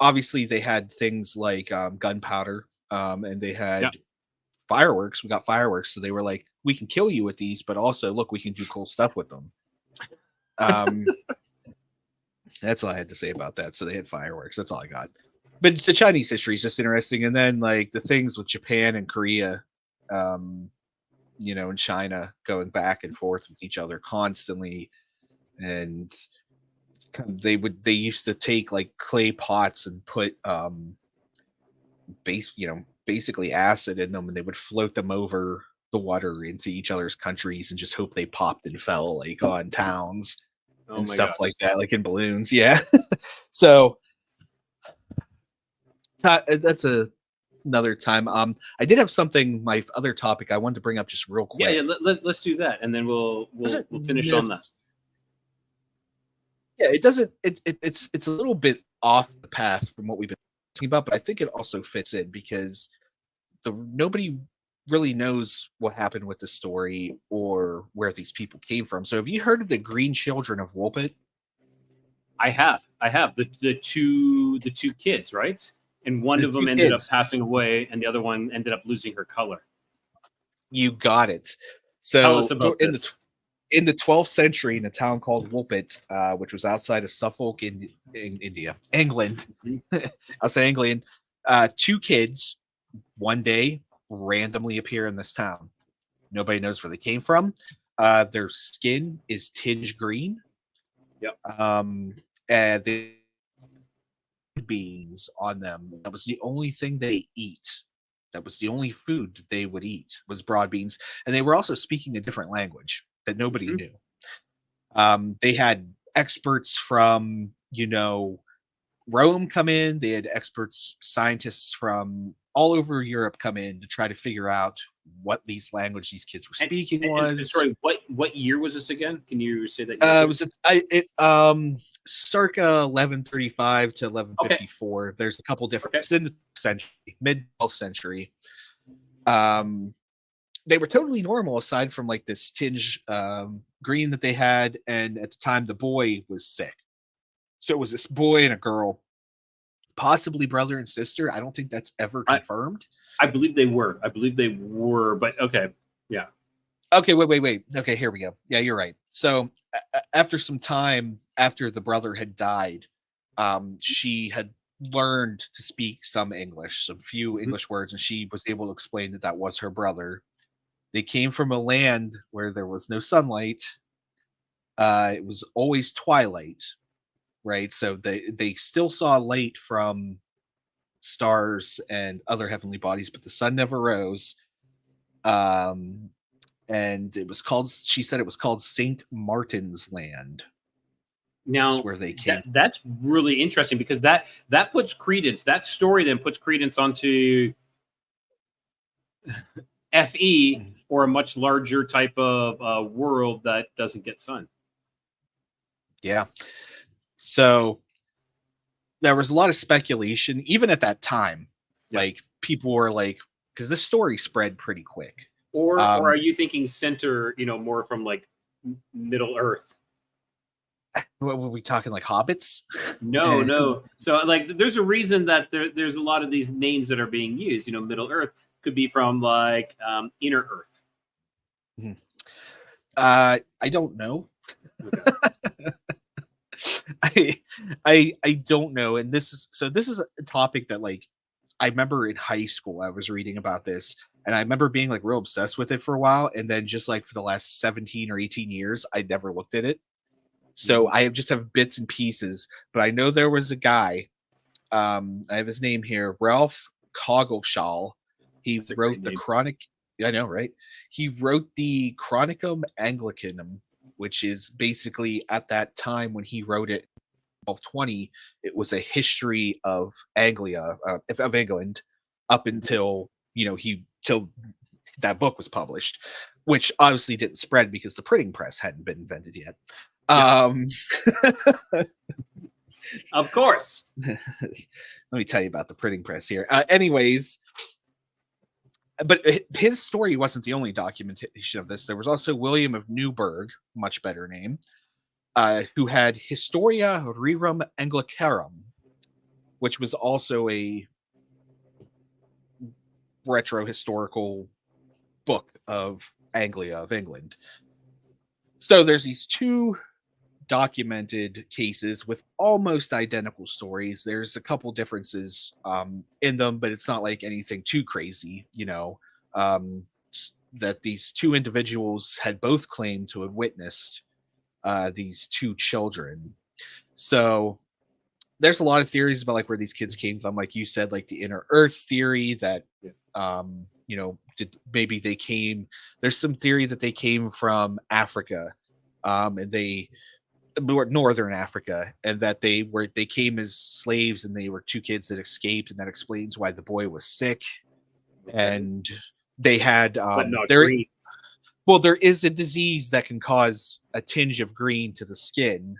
[SPEAKER 5] obviously they had things like gunpowder, and they had fireworks. We got fireworks. So they were like, we can kill you with these, but also look, we can do cool stuff with them. That's all I had to say about that. So they had fireworks. That's all I got. But the Chinese history is just interesting. And then like the things with Japan and Korea, and China going back and forth with each other constantly. And they used to take like clay pots and put basically acid in them, and they would float them over the water into each other's countries and just hope they popped and fell like on towns and stuff like that, like in balloons. Yeah. So that's another time. I did have something, my other topic I wanted to bring up just real quick.
[SPEAKER 3] Yeah, let's do that, and then we'll finish on that.
[SPEAKER 5] Yeah, it doesn't. It's a little bit off the path from what we've been talking about, but I think it also fits in because nobody really knows what happened with the story or where these people came from. So, have you heard of the Green Children of Wolpit?
[SPEAKER 3] I have the two kids, right? And one of them ended up passing away, and the other one ended up losing her color. You
[SPEAKER 5] got it. So,
[SPEAKER 3] tell us about this.
[SPEAKER 5] In the 12th century, in a town called Wolpit, which was outside of Suffolk in England, I'll say England, two kids one day randomly appear in this town. Nobody knows where they came from. Their skin is tinged green.
[SPEAKER 3] Yep.
[SPEAKER 5] And the beans on them. That was the only thing they eat. That was the only food that they would eat, was broad beans. And they were also speaking a different language that nobody knew. They had experts from, Rome come in. They had experts, scientists from all over Europe come in to try to figure out what these kids were
[SPEAKER 3] And-
[SPEAKER 5] speaking
[SPEAKER 3] and
[SPEAKER 5] was.
[SPEAKER 3] sorry, what year was this again? Can you say that?
[SPEAKER 5] It was circa 1135 to 1154. There's a couple different. It's in the century, mid 12th century. They were totally normal aside from like this tinge green that they had, and at the time the boy was sick. So it was this boy and a girl, possibly brother and sister. I don't think that's ever confirmed.
[SPEAKER 3] I believe they were. But okay, yeah.
[SPEAKER 5] Okay, wait. Okay, here we go. Yeah, you're right. So after some time after the brother had died, she had learned to speak some English, some few English words, and she was able to explain that was her brother. They came from a land where there was no sunlight. It was always twilight, right? So they still saw light from stars and other heavenly bodies, but the sun never rose. And it was called, she said it was called Saint Martin's Land.
[SPEAKER 3] Now,
[SPEAKER 5] where they came.
[SPEAKER 3] That's really interesting because that puts credence, that story then puts credence onto FE or a much larger type of world that doesn't get sun.
[SPEAKER 5] Yeah. So there was a lot of speculation, even at that time. Like people were like, because this story spread pretty quick.
[SPEAKER 3] Or are you thinking center, more from like Middle Earth?
[SPEAKER 5] What were we talking, like hobbits?
[SPEAKER 3] No. So like there's a reason that there's a lot of these names that are being used. Middle Earth could be from like Inner Earth.
[SPEAKER 5] I don't know. Okay. I don't know. And this is a topic that like I remember in high school I was reading about this, and I remember being like real obsessed with it for a while, and then just like for the last 17 or 18 years I never looked at it. So I just have bits and pieces, but I know there was a guy, I have his name here, Ralph Coggeshall. He wrote the Chronic. I know, right? He wrote the Chronicum Anglicanum, which is basically at that time when he wrote it, 1220, it was a history of Anglia, of England, up until till that book was published, which obviously didn't spread because the printing press hadn't been invented yet.
[SPEAKER 3] Of course.
[SPEAKER 5] Let me tell you about the printing press here. Anyways, but his story wasn't the only documentation of this. There was also William of Newburgh, much better name, who had Historia Rerum Anglicarum, which was also a retro historical book of Anglia, of England. So there's these two documented cases with almost identical stories. There's a couple differences in them, but it's not like anything too crazy, that these two individuals had both claimed to have witnessed these two children. So there's a lot of theories about like where these kids came from. Like you said, like the Inner Earth theory that, maybe they came, there's some theory that they came from Africa, and they northern Africa, and that they came as slaves, and they were two kids that escaped, and that explains why the boy was sick. And they had there is a disease that can cause a tinge of green to the skin.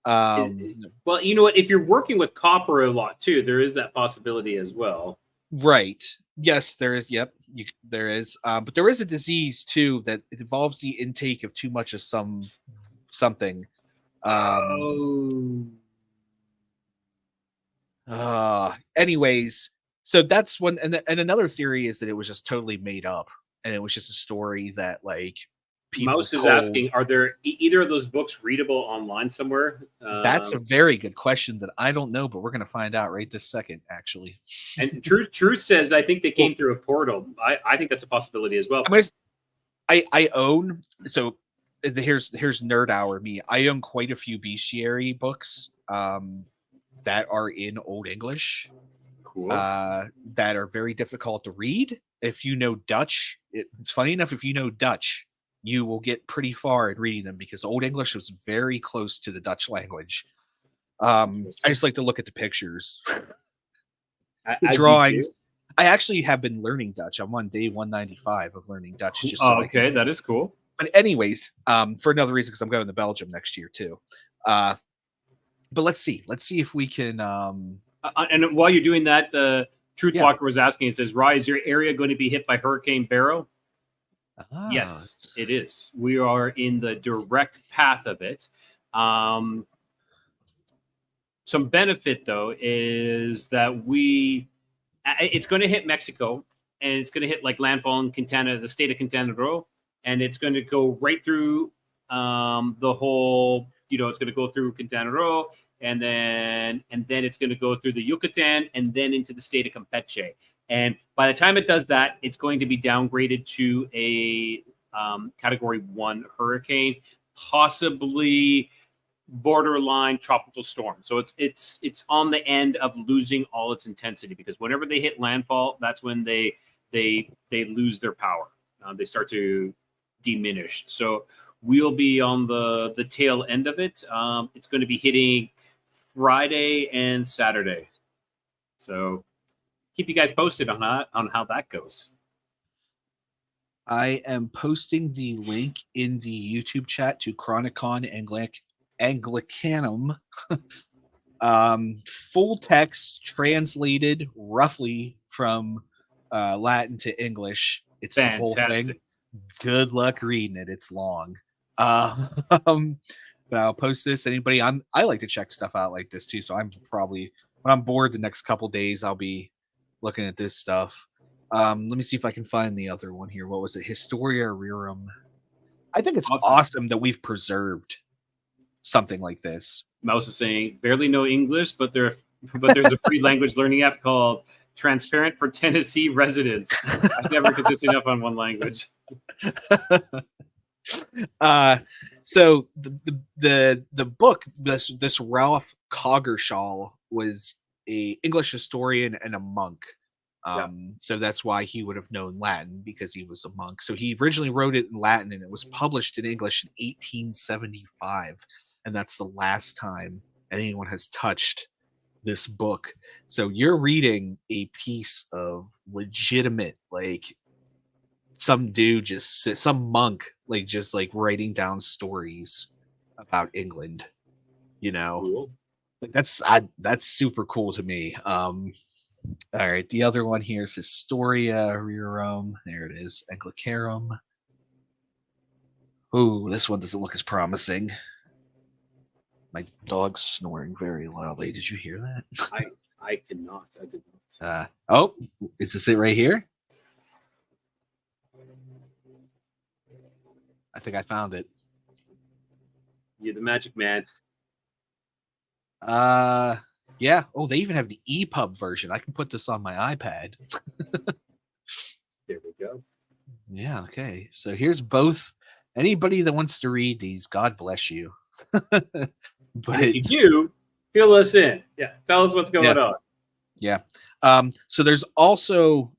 [SPEAKER 3] Well, you know what, if you're working with copper a lot too, there is that possibility as well.
[SPEAKER 5] Right. Yes, there is. Yep, there is. But there is a disease too that it involves the intake of too much of something. Anyways, so that's one, and another theory is that it was just totally made up, and it was just a story that like people
[SPEAKER 3] Mouse is asking, are there either of those books readable online somewhere?
[SPEAKER 5] That's a very good question that I don't know, but we're going to find out right this second, actually.
[SPEAKER 3] And Truth says, I think they came through a portal. I think that's a possibility as well.
[SPEAKER 5] I own, so here's nerd hour me. I own quite a few bestiary books that are in Old English.
[SPEAKER 3] Cool.
[SPEAKER 5] That are very difficult to read. If you know Dutch, it's funny enough, if you know Dutch, you will get pretty far in reading them because Old English was very close to the Dutch language. I just like to look at the pictures. The drawings. I actually have been learning Dutch. I'm on day 195 of learning Dutch. Just so I
[SPEAKER 3] Okay,
[SPEAKER 5] can
[SPEAKER 3] that is cool.
[SPEAKER 5] But anyways, for another reason, because I'm going to Belgium next year too. But let's see if we can.
[SPEAKER 3] And while you're doing that, Truth
[SPEAKER 5] Yeah.
[SPEAKER 3] Walker was asking. He says, "Rye, is your area going to be hit by Hurricane Beryl?" Yes, it is. We are in the direct path of it. Some benefit though is that it's going to hit Mexico, and it's going to hit like landfall in Quintana, the state of Quintana Roo, and it's going to go right through the whole. It's going to go through Quintana Roo, and then it's going to go through the Yucatan, and then into the state of Campeche. And by the time it does that, it's going to be downgraded to a Category 1 hurricane, possibly borderline tropical storm. So it's on the end of losing all its intensity, because whenever they hit landfall, that's when they lose their power. They start to diminish. So we'll be on the tail end of it. It's going to be hitting Friday and Saturday. So keep you guys posted on how that goes.
[SPEAKER 5] I am posting the link in the YouTube chat to Chronicon Anglicanum. Full text translated roughly from Latin to English. It's the whole thing. Good luck reading it. It's long. But I'll post this. Anybody, I like to check stuff out like this too. So I'm probably, when I'm bored the next couple days, I'll be looking at this stuff. Let me see if I can find the other one here. What was it? Historia Rerum. I think it's awesome that we've preserved something like this.
[SPEAKER 3] Mouse is saying barely know English, but there's a free language learning app called Transparent for Tennessee Residents. I've never consistent enough on one language.
[SPEAKER 5] So the book, this Ralph Coggershall was a English historian and a monk. So that's why he would have known Latin, because he was a monk. So he originally wrote it in Latin, and it was published in English in 1875. And that's the last time anyone has touched this book. So you're reading a piece of legitimate, like, some dude some monk, like, just like writing down stories about England,
[SPEAKER 3] Cool.
[SPEAKER 5] Like that's super cool to me. All right, the other one here is Historia Rerum. There it is, Anglicarum. Ooh, this one doesn't look as promising. My dog's snoring very loudly. Did you hear that?
[SPEAKER 3] I cannot. I did not.
[SPEAKER 5] Oh, is this it right here? I think I found it.
[SPEAKER 3] You're the magic man.
[SPEAKER 5] Yeah. Oh, they even have the EPUB version. I can put this on my iPad.
[SPEAKER 3] There we go.
[SPEAKER 5] Yeah. Okay. So here's both. Anybody that wants to read these, God bless you. But
[SPEAKER 3] if you do, fill us in. Yeah. Tell us what's going on.
[SPEAKER 5] Yeah. So there's also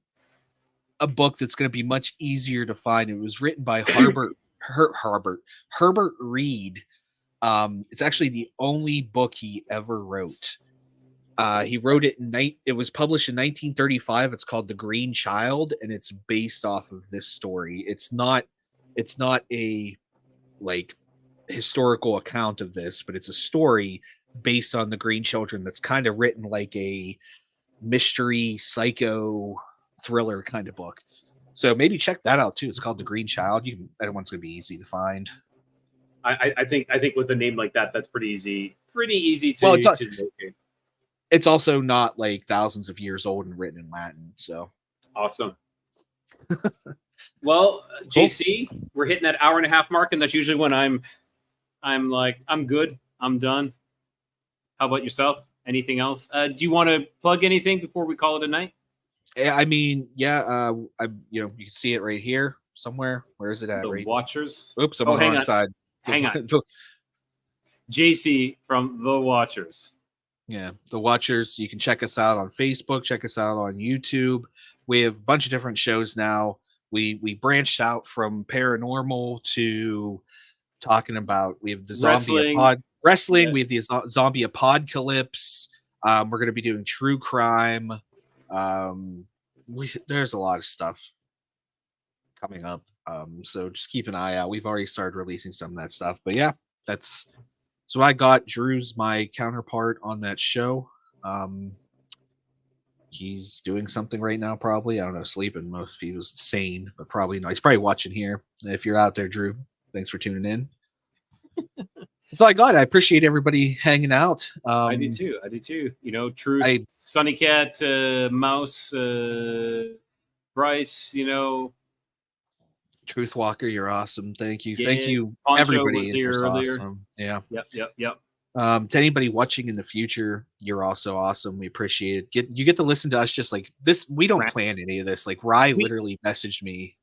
[SPEAKER 5] a book that's going to be much easier to find. It was written by Herbert Reed. It's actually the only book he ever wrote. He wrote it it was published in 1935. It's called The Green Child, and it's based off of this story. It's not a like historical account of this, but it's a story based on the Green Children that's kind of written like a mystery psycho thriller kind of book. So maybe check that out too. It's called The Green Child. That one's gonna be easy to find.
[SPEAKER 3] I think with a name like that, that's pretty easy to locate.
[SPEAKER 5] It's also not like thousands of years old and written in Latin. So
[SPEAKER 3] awesome. Well, JC, we're hitting that hour and a half mark, and that's usually when I'm like, I'm good, I'm done. How about yourself? Anything else? Do you want to plug anything before we call it a night?
[SPEAKER 5] I mean, yeah. You can see it right here somewhere. Where is it at?
[SPEAKER 3] The Watchers.
[SPEAKER 5] Oops, I'm on the wrong side.
[SPEAKER 3] Hang on. JC from The Watchers.
[SPEAKER 5] Yeah, The Watchers. You can check us out on Facebook. Check us out on YouTube. We have a bunch of different shows now. We branched out from paranormal to talking about. We have the wrestling. Yeah. We have the zombie apocalypse. We're going to be doing true crime. there's a lot of stuff coming up. So just keep an eye out. We've already started releasing some of that stuff. But yeah, that's so I got. Drew's my counterpart on that show. He's doing something right now, probably. I don't know, sleeping. Most if he was sane, but probably not. He's probably watching here. If you're out there, Drew, thanks for tuning in. That's all I got. I appreciate everybody hanging out.
[SPEAKER 3] I do too. You know, Truth, Sunny Cat, Mouse, Bryce, you know.
[SPEAKER 5] Truth Walker, you're awesome. Thank you.
[SPEAKER 3] Yeah,
[SPEAKER 5] Thank you,
[SPEAKER 3] Poncho
[SPEAKER 5] everybody.
[SPEAKER 3] was here earlier.
[SPEAKER 5] Awesome. Yeah.
[SPEAKER 3] Yep.
[SPEAKER 5] To anybody watching in the future, you're also awesome. We appreciate it. You get to listen to us just like this. We don't plan any of this. Like Rye literally messaged me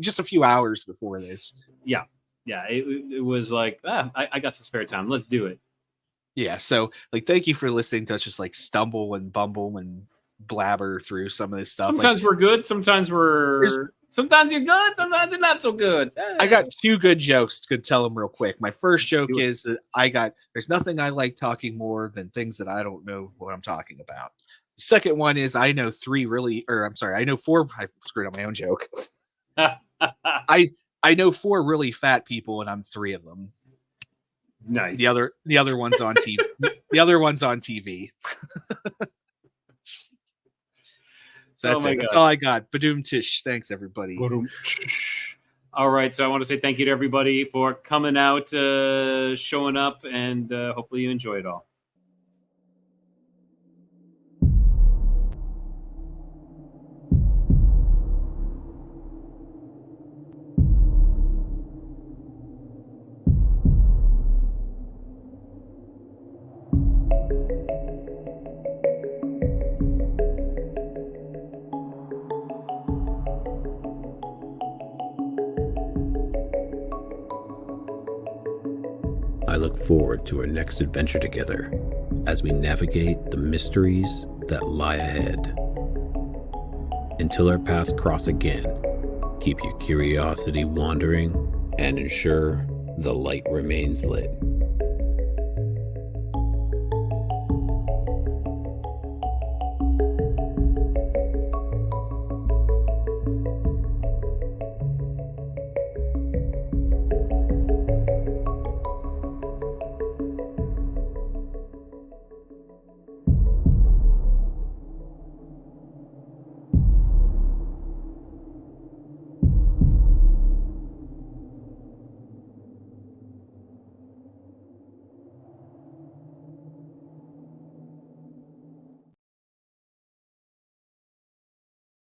[SPEAKER 5] just a few hours before this.
[SPEAKER 3] Yeah. It was like, I got some spare time. Let's do it.
[SPEAKER 5] Yeah. So like, thank you for listening to us just like stumble and bumble and blabber through some of this stuff.
[SPEAKER 3] Sometimes we're good. Sometimes sometimes you're good. Sometimes you're not so good.
[SPEAKER 5] I got 2 good jokes. Could tell them real quick. My first joke is that there's nothing I like talking more than things that I don't know what I'm talking about. The second one is I know 4. I screwed up my own joke. I know 4 really fat people and I'm 3 of them.
[SPEAKER 3] Nice.
[SPEAKER 5] The other one's on TV. The other one's on TV. So that's it. That's all I got. Badoom tish. Thanks, everybody.
[SPEAKER 3] All right. So I want to say thank you to everybody for coming out, showing up, and hopefully you enjoy it all.
[SPEAKER 2] I look forward to our next adventure together as we navigate the mysteries that lie ahead. Until our paths cross again, keep your curiosity wandering and ensure the light remains lit.